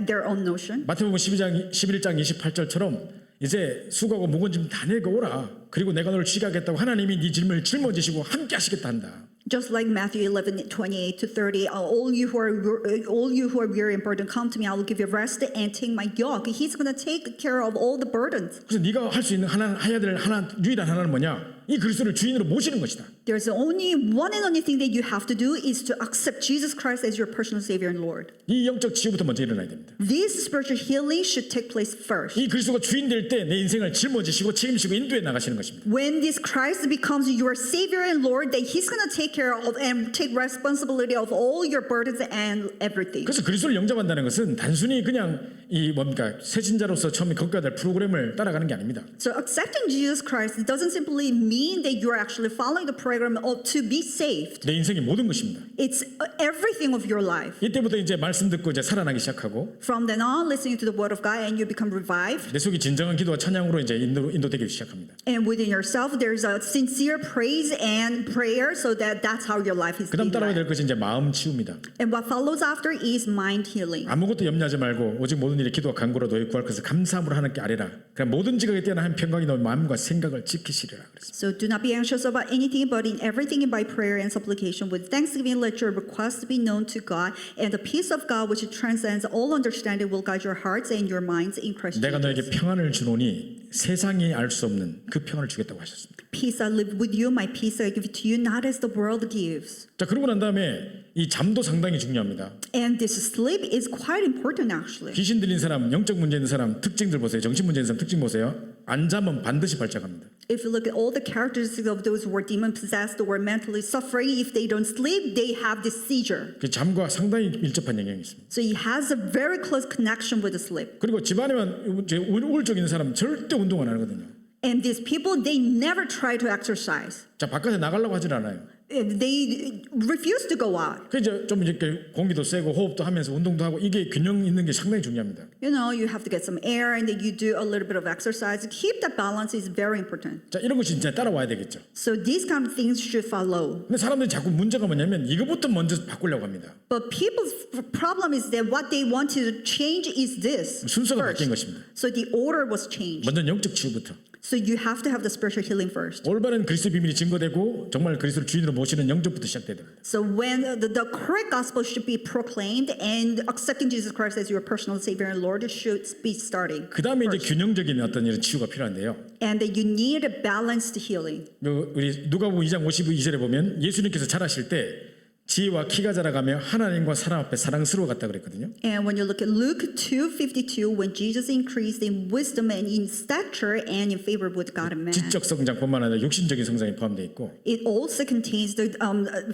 their own notion. 마태복음 11장 28절처럼 이제 수고하고 무거운 짐 다 내고 오라. 그리고 내가 너를 쉬게 하겠다고 하나님이 네 짐을 짊어지시고 함께 하시겠다 한다. Just like Matthew 11:28 to 30, all you who are weary and burdened, come to me. I will give you rest and take my yoke. He's going to take care of all the burdens. 그래서 네가 할 수 있는 해야 될 유일한 하나는 뭐냐? 이 그리스도를 주인으로 모시는 것이다. There's only one and only thing that you have to do is to accept Jesus Christ as your personal Savior and Lord. 이 영적 치유부터 먼저 일어나야 됩니다. This spiritual healing should take place first. 이 그리스도가 주인 될 때 내 인생을 짊어지시고 책임지고 인도해 나가시는 것입니다. When this Christ becomes your Savior and Lord, that He's going to take care of and take responsibility of all your burdens and everything. 그래서 그리스도를 영접한다는 것은 단순히 그냥 이 뭡니까 새신자로서 처음에 겪어야 될 프로그램을 따라가는 게 아닙니다. So accepting Jesus Christ doesn't simply mean that you're actually following the program to be saved. 내 인생의 모든 것입니다. It's everything of your life. 이때부터 이제 말씀 듣고 이제 살아나기 시작하고 From then on, listening to the Word of God, and you become revived. 내 속에 진정한 기도와 찬양으로 이제 인도되기 시작합니다. And within yourself, there's a sincere praise and prayer, so that's how your life is 그다음 being 따라야 될 led. 것이 이제 마음 치유입니다. And what follows after is mind healing. 아무것도 염려하지 말고 오직 모든 일에 기도와 간구로 너희 구할 것을 감사함으로 하나님께 아뢰라. 그냥 모든 지각에 뛰어난 한 평강이 너희 마음과 생각을 지키시리라 그랬습니다. So do not be anxious about anything, but in everything by prayer and supplication with thanksgiving let your requests be known to God, and the peace of God which transcends all understanding will guide your hearts and your minds in Christ 내가 너에게 Jesus. 평안을 주노니 세상이 알 수 없는 그 평안을 주겠다고 하셨습니다. Peace I live with you, my peace I give to you, not as the world gives. 자 그러고 난 다음에 이 잠도 상당히 중요합니다. And this sleep is quite important actually. 귀신 들린 사람, 영적 문제 있는 사람 특징들 보세요. 정신 문제 있는 사람 특징 보세요. 안 자면 반드시 발작합니다. If you look at all the characteristics of those who are demon possessed or mentally suffering, if they don't sleep, they have this seizure. 그 잠과 상당히 밀접한 영향이 있습니다. So it has a very close connection with the sleep. 그리고 집안에만 이제 우울증 있는 사람 절대 운동 안 하거든요. And these people, they never try to exercise. 자 바깥에 나가려고 하질 않아요. They refuse to go out. 그 이제 좀 이렇게 공기도 쐬고 호흡도 하면서 운동도 하고 이게 균형 있는 게 상당히 중요합니다. You know, you have to get some air and then you do a little bit of exercise. Keep that balance is very important. 자 이런 것이 진짜 따라와야 되겠죠. So these kind of things should follow. 근데 사람들이 자꾸 문제가 뭐냐면 이거부터 먼저 바꾸려고 합니다. But people's problem is that what they want to change is this. 순서가 first. 바뀐 것입니다. So the order was changed. 먼저 영적 치유부터. So you have to have the spiritual healing first. 올바른 그리스도 비밀이 증거되고 정말 그리스도를 주인으로 모시는 영접부터 시작돼야 됩니다. So when the correct gospel should be proclaimed and accepting Jesus Christ as your personal Savior and Lord should be starting. 그 다음에 이제 균형적인 어떤 이런 치유가 필요한데요. And that you need a balanced healing. 우리 누가복음 2장 52절에 보면 예수님께서 자라실 때 지혜와 키가 자라가며 하나님과 사람 앞에 사랑스러워갔다 그랬거든요. And when you look at Luke 2:52, when Jesus increased in wisdom and in stature and in favor with God and man, 지적 성장뿐만 아니라 육신적인 성장이 포함되어 있고 it also contains the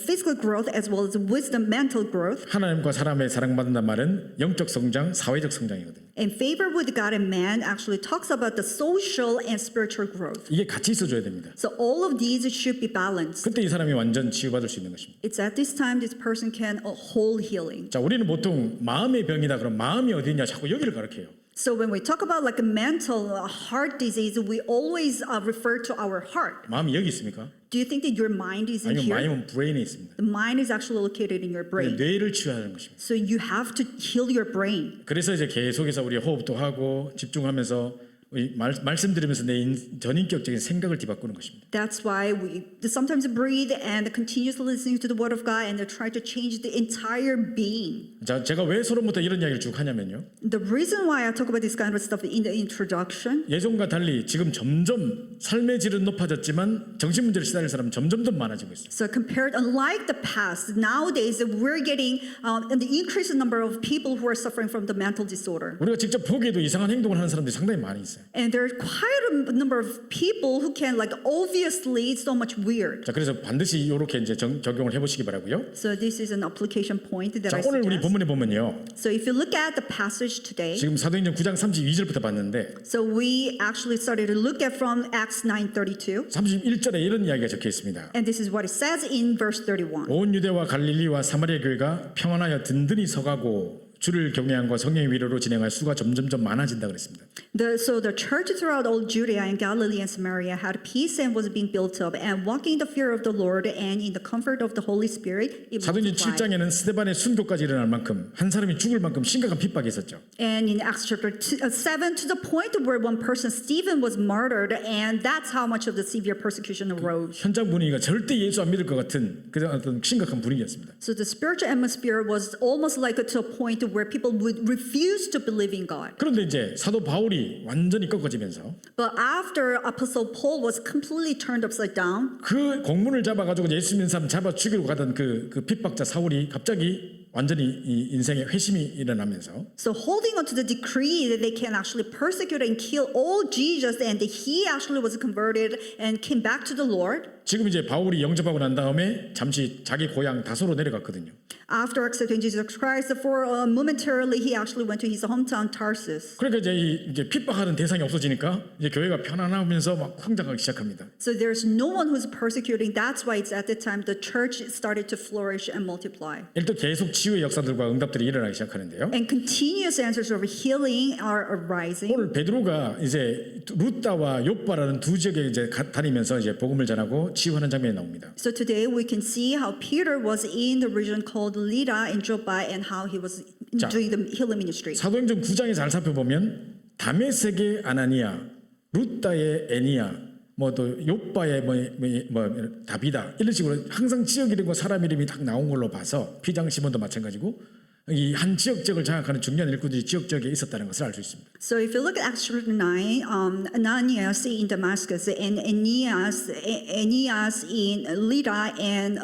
physical growth as well as wisdom, mental growth. 하나님과 사람의 사랑받는다는 말은 영적 성장, 사회적 성장이거든요. And favor with God and man actually talks about the social and spiritual growth. 이게 같이 있어줘야 됩니다. So all of these should be balanced. 그때 이 사람이 완전 치유받을 수 있는 것입니다. It's at this time this person can whole healing. 자, 우리는 보통 마음의 병이다 그럼 마음이 어디냐 자꾸 여기를 가르쳐요. So when we talk about like a mental heart disease, we always refer to our heart. 마음이 여기 있습니까? Do you think that your mind is in 아니면 here? 마음은 브레인에 있습니다. The mind is actually located in your brain. 뇌를 치유하는 것입니다. So you have to heal your brain. 그래서 이제 계속해서 우리 호흡도 하고 집중하면서 말씀 들으면서 내 전인격적인 생각을 뒤바꾸는 것입니다. That's why we sometimes breathe and continuously listening to the word of God and try to change the entire being. 자, 제가 왜 서론부터 이런 이야기를 쭉 하냐면요. The reason why I talk about this kind of stuff in the introduction, 예전과 달리 지금 점점 삶의 질은 높아졌지만 정신 문제를 시달릴 사람은 점점 더 많아지고 있어요. so compared, unlike the past, nowadays we're getting an increased number of people who are suffering from the mental disorder. 우리가 직접 보기에도 이상한 행동을 하는 사람들이 상당히 많이 있어요. And there's quite a number of people who can like obviously it's so much weird. 자, 그래서 반드시 이렇게 이제 적용을 해보시기 바라고요. So this is an application point that 자, I 오늘 우리 suggest. 본문에 보면요. So if you look at the passage today, 지금 사도행전 9장 32절부터 봤는데 so we actually started to look at from Acts 9:32, 31절에 이런 이야기가 적혀 있습니다. and this is what it says in verse 31. 온 유대와 갈릴리와 사마리아 교회가 평안하여 든든히 서가고 주를 경외함과 성령의 위로로 진행할 수가 점점점 많아진다 그랬습니다. So the church throughout all Judea and Galilee and Samaria had peace and was being built up, and walking in the fear of the Lord and in the comfort of the Holy Spirit, it 사도행전 multiplied. 7장에는 스데반의 순교까지 일어날 만큼 한 사람이 죽을 만큼 심각한 핍박이 있었죠. And in Acts chapter 7, to the point where one person, Stephen, was murdered, and that's how much of the severe persecution arose. 현장 분위기가 절대 예수 안 믿을 것 같은 그런 어떤 심각한 분위기였습니다. So the spiritual atmosphere was almost like to a point where people would refuse to believe in God. 그런데 이제 사도 바울 바울이 완전히 꺾어지면서 But after Apostle Paul was completely turned upside down, 그 공문을 잡아가지고 예수 믿는 사람 잡아 죽이러 가던 그 핍박자 사울이 갑자기 완전히 이 인생의 회심이 일어나면서 so holding on to the decree that they can actually persecute and kill all Jesus, and he actually was converted and came back to the Lord. 지금 이제 바울이 영접하고 난 다음에 잠시 자기 고향 다소로 내려갔거든요. After accepting Jesus Christ, for momentarily he actually went to his hometown Tarsus. 그러니까 이제 이제 핍박하는 대상이 없어지니까 이제 교회가 편안하면서 막 성장하기 시작합니다. So there's no one who's persecuting. That's why it's at the time the church started to flourish and multiply. 일단 계속 치유의 역사들과 응답들이 일어나기 시작하는데요. And continuous answers of healing are arising. 오늘 베드로가 이제 루다와 욥바라는 두 지역에 이제 다니면서 이제 복음을 전하고 치유하는 장면이 나옵니다. So today we can see how Peter was in the region called Lydda and Joppa and how he was 자, doing the healing ministry. 사도행전 9장에 잘 살펴보면 다메섹의 아나니아, 루다의 애니야, 뭐 또 욥바의 뭐 다비다 이런 식으로 항상 지역 이름과 사람 이름이 딱 나온 걸로 봐서 피장 시몬도 마찬가지고 이 한 지역적을 장악하는 중요한 일꾼들이 지역적에 있었다는 것을 알 수 있습니다. So if you look at Acts chapter 9, Ananias in Damascus and Aeneas in Lydda and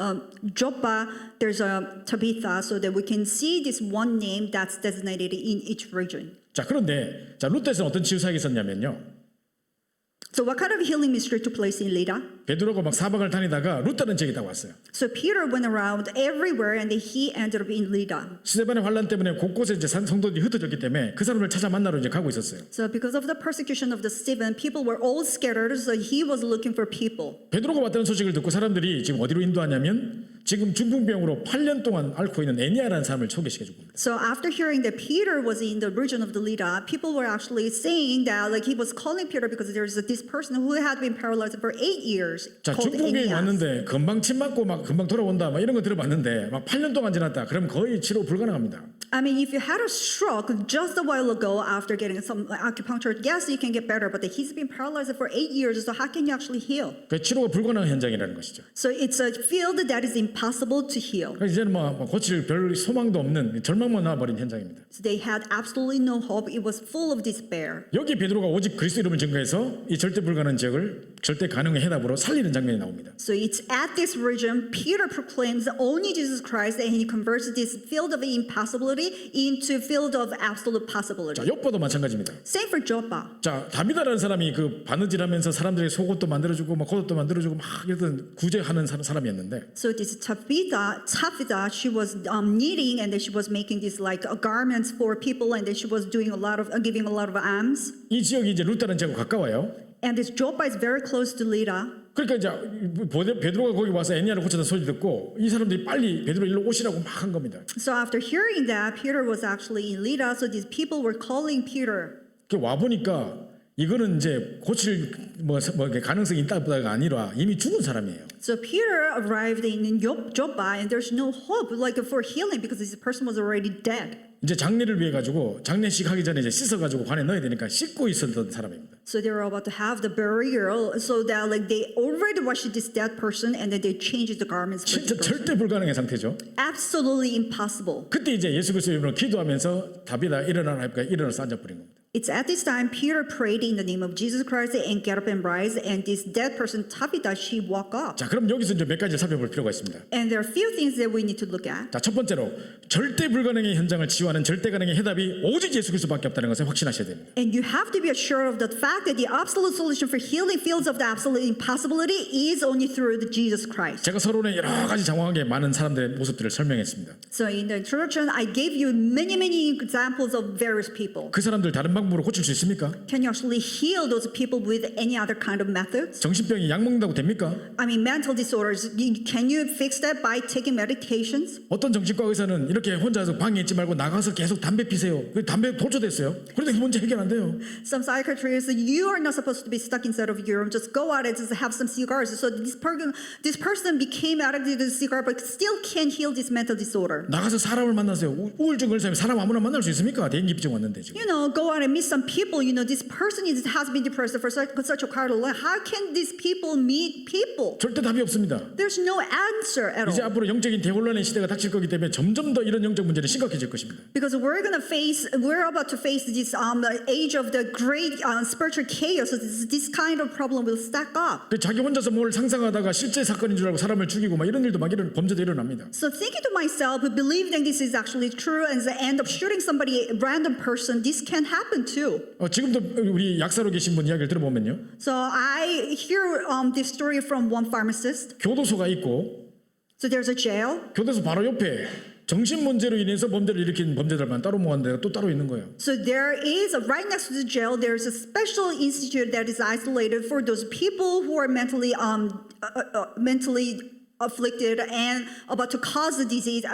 Joppa, there's a Tabitha, so that we can see this one name that's designated in each region. 자 그런데 자 루다에서는 어떤 치유 사역이 있었냐면요. So what kind of healing ministry took place in Lydda? 베드로가 막 사박을 다니다가 루다는 지역에 딱 왔어요. So Peter went around everywhere and he ended up in Lydda. 스데반의 환란 때문에 곳곳에 이제 성도들이 흩어졌기 때문에 그 사람을 찾아 만나러 이제 가고 있었어요. So because of the persecution of the Stephen, people were all scattered, so he was looking for people. 베드로가 왔다는 소식을 듣고 사람들이 지금 어디로 인도하냐면 지금 중풍병으로 8년 동안 앓고 있는 애니아라는 사람을 소개시켜 준 겁니다. So after hearing that Peter was in the region of the Lydda, people were actually saying that like he was calling Peter because there's this person who had been paralyzed for 8 years 자 called 중풍병이 Aeneas. 왔는데 금방 침 맞고 막 금방 돌아온다 막 이런 거 들어봤는데 막 8년 동안 지났다. 그럼 거의 치료 불가능합니다. I mean, if you had a stroke just a while ago after getting some acupuncture, yes, you can get better, but he's been paralyzed for 8 years, so how can you actually heal? 그 치료가 불가능한 현장이라는 것이죠. So it's a field that is impossible to heal. 그래서 이제는 뭐 고칠 별 소망도 없는 절망만 나와버린 현장입니다. So they had absolutely no hope. It was full of despair. 여기 베드로가 오직 그리스도 이름을 증거해서 이 절대 불가능한 지역을 절대 가능의 해답으로 살리는 장면이 나옵니다. So it's at this region Peter proclaims only Jesus Christ, and he converts this field of impossibility into field of absolute possibility. 자, 욥바도 마찬가지입니다. Same for Joppa. 자, 다비다라는 사람이 그 바느질하면서 사람들의 속옷도 만들어주고 막 겉옷도 만들어주고 막 이러던 구제하는 사람이었는데 So this Tabitha, she was knitting, and then she was making these like garments for people, and then she was doing a lot of giving a lot of alms. 이 지역이 이제 루다는 지역과 가까워요. And this Joppa is very close to Lydda. 그러니까 이제 베드로가 거기 와서 애니아를 고쳤다는 소리 듣고 이 사람들이 빨리 베드로 일로 오시라고 막 한 겁니다. So after hearing that, Peter was actually in Lydda, so these people were calling Peter. 와 보니까 이거는 이제 고칠 뭐 가능성이 있다보다가 아니라 이미 죽은 사람이에요. So Peter arrived in Joppa, and there's no hope like for healing because this person was already dead. 이제 장례를 위해 가지고 장례식 하기 전에 이제 씻어 가지고 관에 넣어야 되니까 씻고 있었던 사람입니다. So they were about to have the burial, so that like they already washed this dead person, and then they changed the garments for 진짜 this person. 절대 불가능한 상태죠. Absolutely impossible. 그때 이제 예수 그리스도 이름으로 기도하면서 다비다 일어나라 하니까 일어나서 앉아버린 겁니다. It's at this time Peter prayed in the name of Jesus Christ and get up and rise, and this dead person Tabitha, she woke up. 자, 그럼 여기서 이제 몇 가지를 살펴볼 필요가 있습니다. And there are a few things that we need to look at. 자, 첫 번째로 절대 불가능의 현장을 치유하는 절대 가능의 해답이 오직 예수 그리스도밖에 없다는 것을 확신하셔야 됩니다. And you have to be assured of the fact that the absolute solution for healing fields of the absolute impossibility is only through the Jesus Christ. 제가 서론에 여러 가지 장황하게 많은 사람들의 모습들을 설명했습니다. So in the introduction, I gave you many examples of various people. 그 사람들 다른 방법으로 고칠 수 있습니까? Can you actually heal those people with any other kind of methods? 정신병이 약 먹는다고 됩니까? I mean, mental disorders, can you fix that by taking medications? 어떤 정신과 의사는 이렇게 혼자서 방에 있지 말고 나가서 계속 담배 피세요. 그 담배 도초됐어요. 그런데 이 문제 해결 안 돼요. Some psychiatrists, you are not supposed to be stuck inside of your room. Just go out and just have some cigars. So this person became addicted to the cigar, but still can't heal this mental disorder. 나가서 사람을 만나세요. 우울증 걸린 사람이 사람 아무나 만날 수 있습니까? 대인기피증 왔는데 지금. You know, go out and I meet some people, this person has been depressed for such a quite a long. How can these people meet people? 절대 답이 없습니다. There's no answer at 이제 all. 앞으로 영적인 대혼란의 시대가 닥칠 거기 때문에 점점 더 이런 영적 문제는 심각해질 것입니다. Because we're about to face this age of the great spiritual chaos. So this kind of problem will stack up. 자기 혼자서 뭘 상상하다가 실제 사건인 줄 알고 사람을 죽이고 막 이런 일도 막 이런 범죄도 일어납니다. So thinking to myself, believing this is actually true, and end up shooting somebody, a random person, this can happen too. 지금도 우리 약사로 계신 분 이야기를 들어보면요. So I hear this story from one pharmacist. 교도소가 있고 So there's a jail. 교도소 바로 옆에 정신 문제로 인해서 범죄를 일으킨 범죄들만 따로 모은 데가 또 따로 있는 거예요. So there is right next to the jail. There's a special institute that is isolated for those people who are mentally afflicted and about to cause the disease,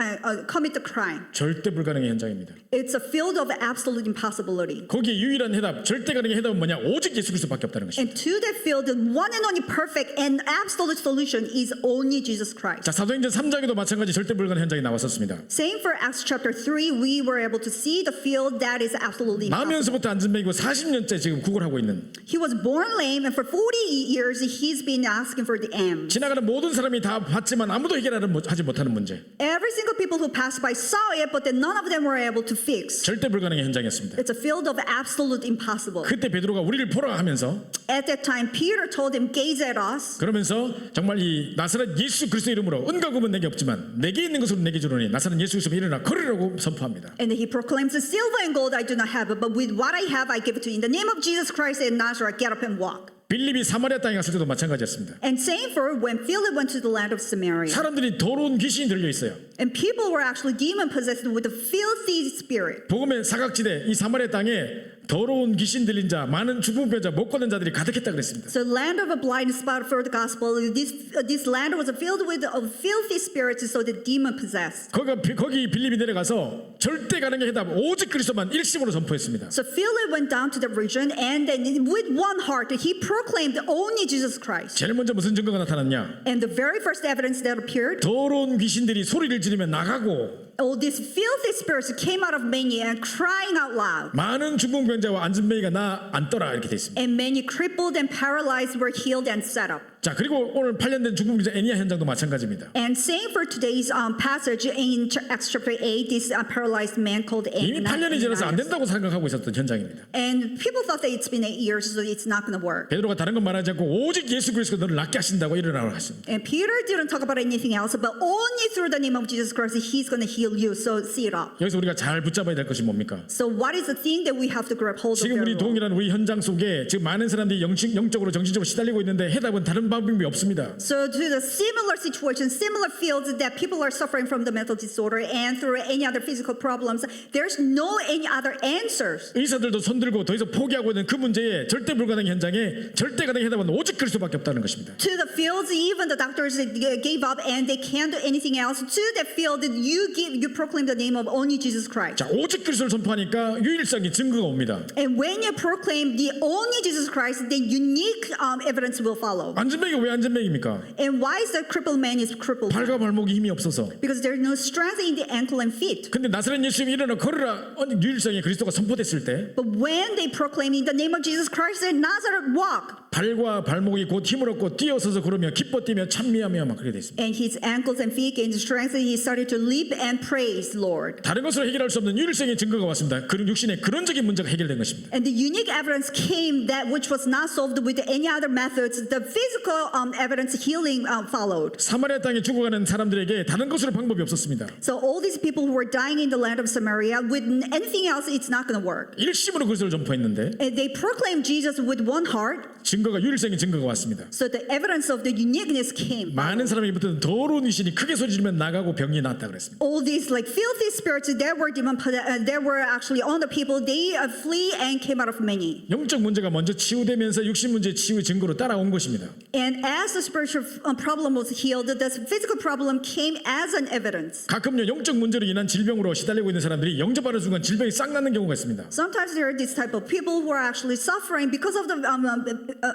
commit the crime. 절대 불가능의 현장입니다. It's a field of absolute impossibility. 거기에 유일한 해답, 절대 가능의 해답은 뭐냐? 오직 예수 그리스도밖에 없다는 것입니다. And to that field, the one and only perfect and absolute solution is only Jesus Christ. 자, 사도행전 3장에도 마찬가지 절대 불가능 현장이 나왔었습니다. Same for Acts chapter 3, we were able to see the field that is absolutely impossible. 나면서부터 안진뱅이고 40년째 지금 구걸하고 있는 He was born lame, and for 40 years he's been asking for the M. 지나가는 모든 사람이 다 봤지만 아무도 해결하지 못하는 문제. Every single people who passed by saw it, but then none of them were able to fix. 절대 불가능의 현장이었습니다. It's a field of absolute impossible. 그때 베드로가 우리를 보라 하면서 At that time, Peter told him, gaze at us. 그러면서 정말 이 나사렛 예수 그리스도 이름으로 은과 금은 내게 없지만 내게 있는 것으로 내게 주노니 나사렛 예수 그리스도 일어나 걸으라고 선포합니다. And he proclaims, the silver and gold I do not have, but with what I have I give it to you. In the name of Jesus Christ and Nazareth, get up and walk. 빌립이 사마리아 땅에 갔을 때도 마찬가지였습니다. And same for when Philip went to the land of Samaria. 사람들이 더러운 귀신이 들려 있어요. And people were actually demon possessed with a filthy spirit. 복음의 사각지대 이 사마리아 땅에 더러운 귀신 들린 자, 많은 중풍병자, 못 걷는 자들이 가득했다 그랬습니다. So land of a blind spot for the gospel. This land was filled with filthy spirits, so the demon possessed. 거기 빌립이 내려가서 절대 가능의 해답 오직 그리스도만 일심으로 선포했습니다. So Philip went down to the region, and then with one heart he proclaimed only Jesus Christ. 제일 먼저 무슨 증거가 나타났냐? And the very first evidence that appeared, 더러운 귀신들이 소리를 지르며 나가고 all these filthy spirits came out of many and crying out loud. 많은 중풍병자와 안진뱅이가 나 앉더라 이렇게 돼 있습니다. And many crippled and paralyzed were healed and set up. 자, 그리고 오늘 8년 된 중풍병자 애니아 현장도 마찬가지입니다. And same for today's passage in Acts chapter 8, this paralyzed man called 이미 8년이 지나서 안 Ananias. 된다고 생각하고 있었던 현장입니다. And people thought that it's been 8 years, so it's not going to work. 베드로가 다른 건 말하지 않고 오직 예수 그리스도 너를 낫게 하신다고 일어나라고 하십니다. And Peter didn't talk about anything else, but only through the name of Jesus Christ, he's going to heal you. So see it up. 여기서 우리가 잘 붙잡아야 될 것이 뭡니까? So what is the thing that we have to grab hold of? 지금 우리 very well? 동일한 우리 현장 속에 지금 많은 사람들이 영적으로 정신적으로 시달리고 있는데 해답은 다른 방법이 없습니다. So to the similar situation, similar fields that people are suffering from the mental disorder and through any other physical problems, there's no any other answers. 의사들도 손들고 더 이상 포기하고 있는 그 문제에 절대 불가능 현장에 절대 가능의 해답은 오직 그리스도밖에 없다는 것입니다. To the fields, even the doctors gave up and they can't do anything else. To that field, you proclaim the name of only Jesus Christ. 자, 오직 그리스도를 선포하니까 유일성이 증거가 옵니다. And when you proclaim the only Jesus Christ, then unique evidence will follow. 안진뱅이가 왜 안진뱅입니까? And why is the crippled man is crippled? 발과 발목이 힘이 없어서. Because there's no strength in the ankle and feet. 근데 나사렛 예수님이 일어나 걸으라 유일성의 그리스도가 선포됐을 때 But when they proclaim in the name of Jesus Christ and Nazareth walk, 발과 발목이 곧 힘을 얻고 뛰어서서 걸으며 기뻐 뛰며 찬미하며 막 그렇게 돼 있습니다. and his ankles and feet gained strength, and he started to leap and praise Lord. 다른 것으로 해결할 수 없는 유일성의 증거가 왔습니다. 그런 육신의 근원적인 문제가 해결된 것입니다. And the unique evidence came that which was not solved with any other methods. The physical evidence healing followed. 사마리아 땅에 죽어가는 사람들에게 다른 것으로 방법이 없었습니다. So all these people who were dying in the land of Samaria, with anything else, it's not going to work. 일심으로 그리스도를 전포했는데 And they proclaimed Jesus with one heart. 증거가 유일성의 증거가 왔습니다. So the evidence of the uniqueness came. 많은 사람이 붙은 더러운 귀신이 크게 소리 지르면 나가고 병이 낫다 그랬습니다. All these like filthy spirits that were that were actually on the people, they flee and came out of many. 영적 문제가 먼저 치유되면서 육신 문제 치유의 증거로 따라온 것입니다. And as the spiritual problem was healed, the physical problem came as an evidence. 가끔요 영적 문제로 인한 질병으로 시달리고 있는 사람들이 영접하는 순간 질병이 싹 나는 경우가 있습니다. Sometimes there are this type of people who are actually suffering because of the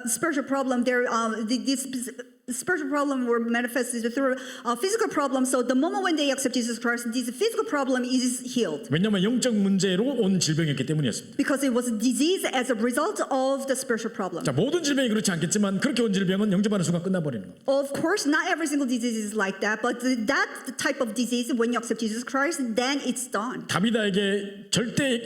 spiritual problem. These The spiritual problem were manifested through a physical problem. So the moment when they accept Jesus Christ, this physical problem is healed. 왜냐하면 영적 문제로 온 질병이었기 때문이었습니다. Because it was a disease as a result of the spiritual problem. 자, 모든 질병이 그렇지 않겠지만 그렇게 온 질병은 영접하는 순간 끝나버리는 겁니다. Of course, not every single disease is like that, but that type of disease, when you accept Jesus Christ, then it's done. 다비다에게 절대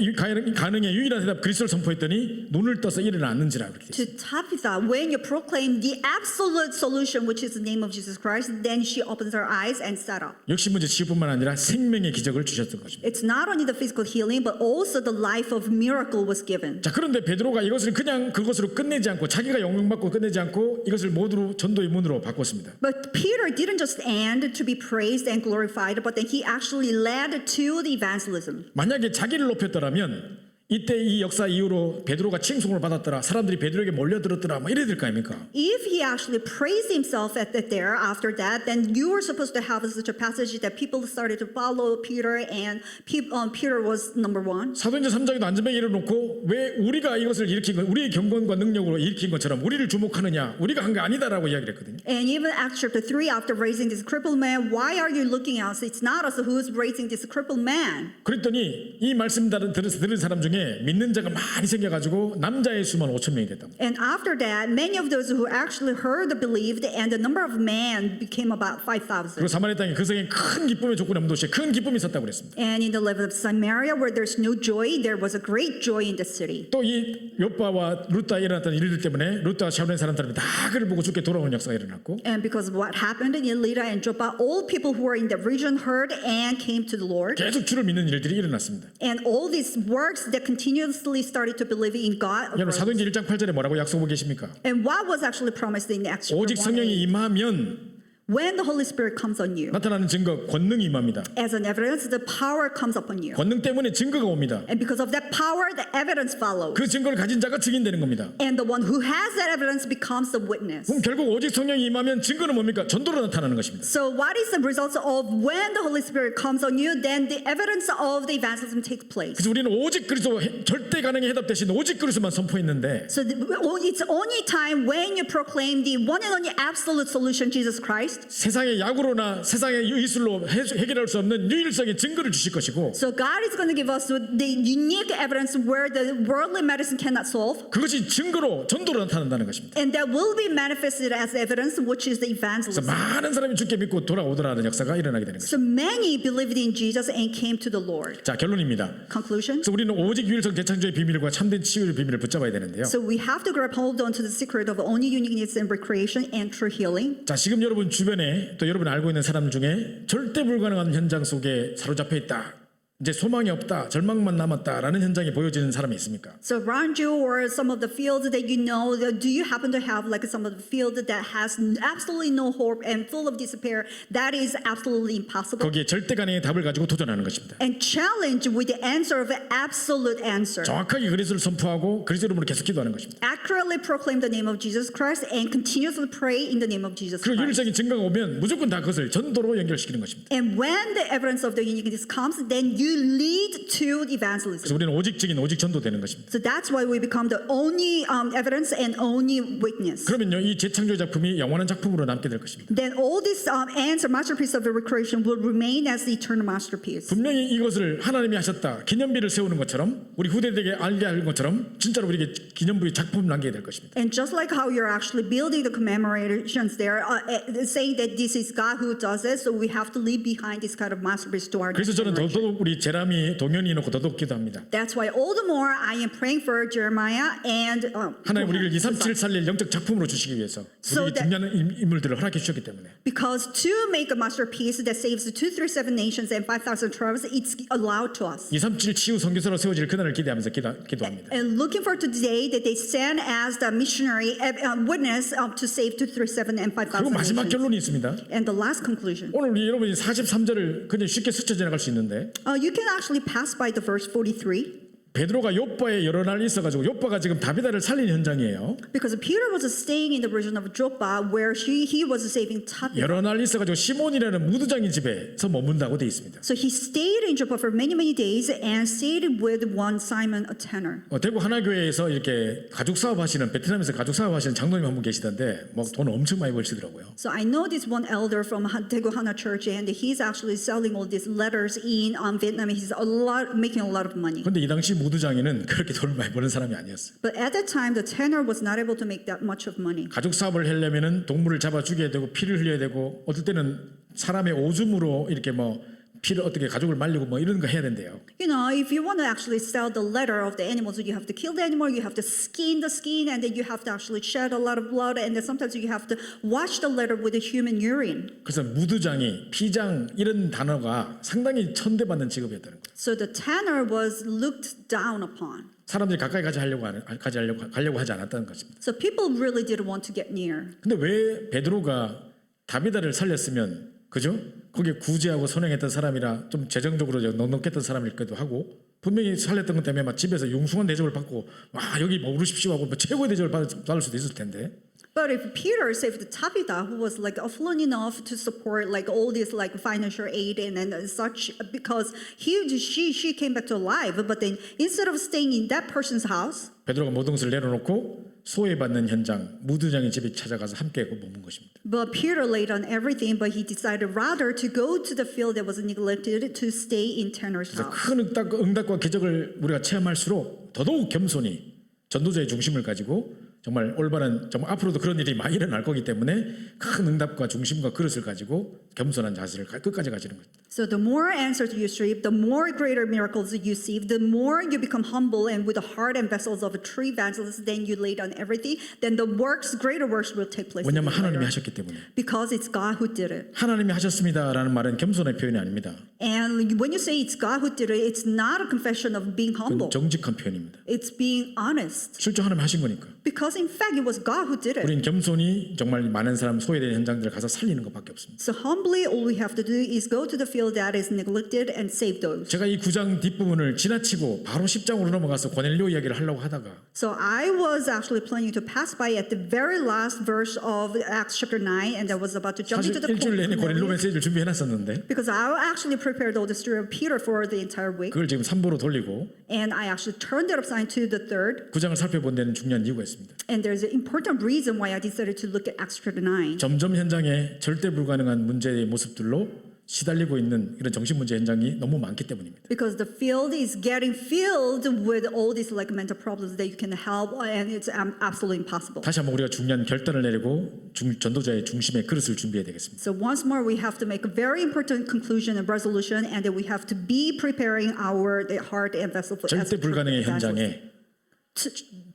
가능의 유일한 대답 그리스도를 선포했더니 눈을 떠서 일어나 앉는지라 그렇게 To Tabitha, when you proclaim the absolute solution, which is the name of Jesus Christ, then she opens her eyes and sat up. 역시 문제 치유뿐만 아니라 생명의 기적을 주셨던 것입니다. It's not only the physical healing, but also the life of miracle was given. 자, 그런데 베드로가 이것을 그냥 그것으로 끝내지 않고 자기가 영광받고 끝내지 않고 이것을 모두로 전도의 문으로 바꿨습니다. But Peter didn't just end to be praised and glorified, but then he actually led to the evangelism. 만약에 자기를 높였더라면 이때 이 역사 이후로 베드로가 칭송을 받았더라, 사람들이 베드로에게 몰려들었더라, 뭐 이래야 될 거 아닙니까? If he actually praised himself there after that, then you were supposed to have such a passage that people started to follow Peter, and Peter was number one. 사도행전 3장에도 안전병에 이르놓고 왜 우리가 이것을 일으킨 것, 우리의 경건과 능력으로 일으킨 것처럼 우리를 주목하느냐, 우리가 한 게 아니다라고 이야기를 했거든요. And even Acts chapter 3, after raising this crippled man, why are you looking at us? It's not us who's raising this crippled man. 그랬더니 이 말씀 들은 사람 중에 믿는 자가 많이 생겨가지고 남자의 수만 5천 명이 됐다. And after that, many of those who actually heard believed, and the number of men became about 5,000. 그리고 사마리아 땅에 그 성에 큰 기쁨의 조건이 없는 도시에 큰 기쁨이 있었다고 그랬습니다. And in the land of Samaria, where there's no joy, there was a great joy in the city. 또 이 요바와 루따에 일어났던 일들 때문에 루따와 샤론의 사람들이 다 그를 보고 죽게 돌아오는 역사가 일어났고, And because of what happened in Lydda and Joppa, all people who were in the region heard and came to the Lord. 계속 주를 믿는 일들이 일어났습니다. And all these works that continuously started to believe in God. 여러분 사도행전 1장 8절에 뭐라고 약속하고 계십니까? And what was actually promised in Acts chapter 오직 1? 성령이 임하면 When the Holy Spirit comes on you, 나타나는 증거 권능이 임합니다. as an evidence, the power comes upon you. 권능 때문에 증거가 옵니다. And because of that power, the evidence follows. 그 증거를 가진 자가 증인되는 겁니다. And the one who has that evidence becomes the witness. 그럼 결국 오직 성령이 임하면 증거는 뭡니까? 전도로 나타나는 것입니다. So what is the result of when the Holy Spirit comes on you? Then the evidence of the evangelism takes place. 그래서 우리는 오직 그리스도 절대 가능의 해답 대신 오직 그리스도만 선포했는데 So it's only time when you proclaim the one and only absolute solution, Jesus Christ. 세상의 약으로나 세상의 이술로 해결할 수 없는 유일성의 증거를 주실 것이고, So God is going to give us the unique evidence where the worldly medicine cannot solve. 그것이 증거로 전도로 나타난다는 것입니다. And that will be manifested as evidence, which is the 그래서 evangelism. 많은 사람이 주께 믿고 돌아오더라는 역사가 일어나게 되는 것입니다. So many believed in Jesus and came to the Lord. 자, 결론입니다. Conclusion. 그래서 우리는 오직 유일성 재창조의 비밀과 참된 치유의 비밀을 붙잡아야 되는데요. So we have to grab hold on to the secret of only uniqueness and recreation and true healing. 자, 지금 여러분 주변에 또 여러분 알고 있는 사람 중에 절대 불가능한 현장 속에 사로잡혀 있다, 이제 소망이 없다, 절망만 남았다라는 현장이 보여지는 사람이 있습니까? So around you or some of the fields that you know, do you happen to have like some of the field that has absolutely no hope and full of despair? That is absolutely impossible. 거기에 절대 가능의 답을 가지고 도전하는 것입니다. And challenge with the answer of an absolute answer. 정확하게 그리스도를 선포하고 그리스도 이름으로 계속 기도하는 것입니다. Accurately proclaim the name of Jesus Christ and continuously pray in the name of Jesus 그 Christ. 유일성의 증거가 오면 무조건 다 그것을 전도로 연결시키는 것입니다. And when the evidence of the uniqueness comes, then you lead to evangelism. 그래서 우리는 오직 증인, 오직 전도되는 것입니다. So that's why we become the only evidence and only witness. 그러면요, 이 재창조 작품이 영원한 작품으로 남게 될 것입니다. Then all these ends or masterpiece of the recreation will remain as the eternal masterpiece. 분명히 이것을 하나님이 하셨다, 기념비를 세우는 것처럼, 우리 후대들에게 알게 할 것처럼 진짜로 우리에게 기념부의 작품을 남기게 될 것입니다. And just like how you're actually building the commemorations there, saying that this is God who does it, so we have to leave behind this kind of masterpiece to our 그래서 next 저는 generation. 더더욱 우리 제람이 동현이 놓고 더더욱 기도합니다. That's why all the more I am praying for Jeremiah and 하나님 우리를 237 살릴 영적 작품으로 주시기 위해서 So 우리에게 중요한 인물들을 허락해 주셨기 때문에 because to make a masterpiece that saves the 237 nations and 5,000 tribes, it's allowed to us. 237 치유 선교사로 세워질 그날을 기대하면서 기도합니다. And looking for today that they stand as the missionary witness to save 237 and 그리고 5,000 마지막 nations. 결론이 있습니다. And the last conclusion. 오늘 우리 여러분이 43절을 그냥 쉽게 스쳐 지나갈 수 있는데 You can actually pass by the verse 43. 베드로가 요빠에 여러 날 있어가지고 요빠가 지금 다비다를 살린 현장이에요. Because Peter was staying in the region of Joppa where he was saving Tabitha. 여러 날 있어가지고 시몬이라는 무두장의 집에서 머문다고 돼 있습니다. So he stayed in Joppa for many days and stayed with one Simon, a tanner. 대구 하나교회에서 이렇게 가죽 사업하시는 베트남에서 가죽 사업하시는 장로님 한 분 계시던데 뭐 돈 엄청 많이 벌시더라고요. So I know this one elder from Daegu Hana Church, and he's actually selling all these letters in Vietnam. He's making a lot of money. 근데 이 당시 무두장이는 그렇게 돈을 많이 버는 사람이 아니었어요. But at that time, the tanner was not able to make that much of money. 가죽 사업을 하려면은 동물을 잡아 죽여야 되고 피를 흘려야 되고 어떨 때는 사람의 오줌으로 이렇게 뭐 피를 어떻게 가죽을 말리고 뭐 이런 거 해야 된대요. You know, if you want to actually sell the leather of the animals, you have to kill the animal, you have to skin the skin, and then you have to actually shed a lot of blood, and then sometimes you have to wash the leather with the human urine. 그래서 무두장이 피장 이런 단어가 상당히 천대받는 직업이었다는 거예요. So the tanner was looked down upon. 사람들이 가까이 가려고 하지 않았다는 것입니다. So people really didn't want to get near. 근데 왜 베드로가 다비다를 살렸으면 그죠? 거기에 구제하고 선행했던 사람이라 좀 재정적으로 넉넉했던 사람일기도 하고 분명히 살렸던 것 때문에 막 집에서 융숭한 대접을 받고 와 여기 머무르십시오 하고 뭐 최고의 대접을 받을 수도 있을 텐데. But if Peter saved Tabitha, who was like affluent enough to support like all this like financial aid and such, because she came back to life, but then instead of staying in that person's house, 베드로가 모든 것을 내려놓고 소외받는 현장 무두장의 집에 찾아가서 함께 머문 것입니다. but Peter laid on everything, but he decided rather to go to the field that was neglected to stay in tanner's 그래서 house. 큰 응답과 기적을 우리가 체험할수록 더더욱 겸손히 전도자의 중심을 가지고 정말 올바른 정말 앞으로도 그런 일이 많이 일어날 거기 때문에 큰 응답과 중심과 그릇을 가지고 겸손한 자세를 끝까지 가지는 거죠. So the more answers you receive, the more greater miracles you see, the more you become humble and with the heart and vessels of a true evangelist, then you lay down everything, then the greater works will take place. 왜냐하면 하나님이 하셨기 때문에. Because it's God who did it. 하나님이 하셨습니다라는 말은 겸손의 표현이 아닙니다. And when you say it's God who did it, it's not a confession of being humble. 그건 정직한 표현입니다. It's being honest. 실제 하나님이 하신 거니까. Because in fact, it was God who did it. 우린 겸손히 정말 많은 사람 소외된 현장들을 가서 살리는 것밖에 없습니다. So humbly, all we have to do is go to the field that is neglected and save those. 제가 이 9장 뒷부분을 지나치고 바로 10장으로 넘어가서 고넬료 이야기를 하려고 하다가 So I was actually planning to pass by at the very last verse of Acts chapter 9, and I was about to jump 사실 into the 일주일 내내 고넬료 Cornelius, 메시지를 준비해놨었는데 because I actually prepared all the story of Peter for the entire week, 그걸 지금 3부로 돌리고 and I actually turned it upside to the third. 9장을 살펴본 데는 중요한 이유가 있습니다. And there's an important reason why I decided to look at Acts chapter 9. 점점 현장에 절대 불가능한 문제의 모습들로 시달리고 있는 이런 정신 문제 현장이 너무 많기 때문입니다. Because the field is getting filled with all these like mental problems that you can help, and it's absolutely impossible. 다시 한번 우리가 중요한 결단을 내리고 전도자의 중심의 그릇을 준비해야 되겠습니다. So once more, we have to make a very important conclusion and resolution, and that we have to be preparing our heart and vessel for 절대 불가능의 현장에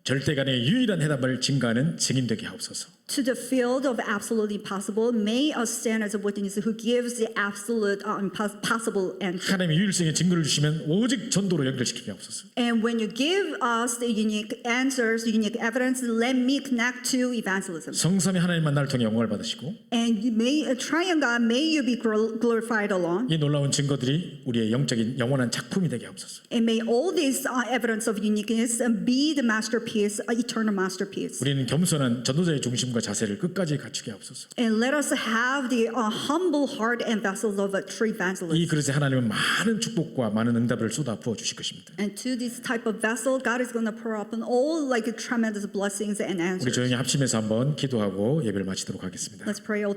절대간의 유일한 해답을 증가하는 증인되게 하옵소서. To the field of absolute impossible, may us stand as a witness who gives the absolute impossible answer. 하나님의 유일성의 증거를 주시면 오직 전도로 연결시키게 하옵소서. And when you give us the unique answers, unique evidence, let me connect to evangelism. 성삼위 하나님만 나를 통해 영광을 받으시고 And may, triune God, may you be glorified alone. 이 놀라운 증거들이 우리의 영적인 영원한 작품이 되게 하옵소서. And may all this evidence of uniqueness be the masterpiece, eternal masterpiece. 우리는 겸손한 전도자의 중심과 자세를 끝까지 갖추게 하옵소서. And let us have the humble heart and vessels of a true evangelist. 이 그릇에 하나님은 많은 축복과 많은 응답을 쏟아 부어 주실 것입니다. And to this type of vessel, God is going to pour upon all like tremendous blessings and 우리 answers. 조용히 합심해서 한번 기도하고 예배를 마치도록 하겠습니다. Let's pray all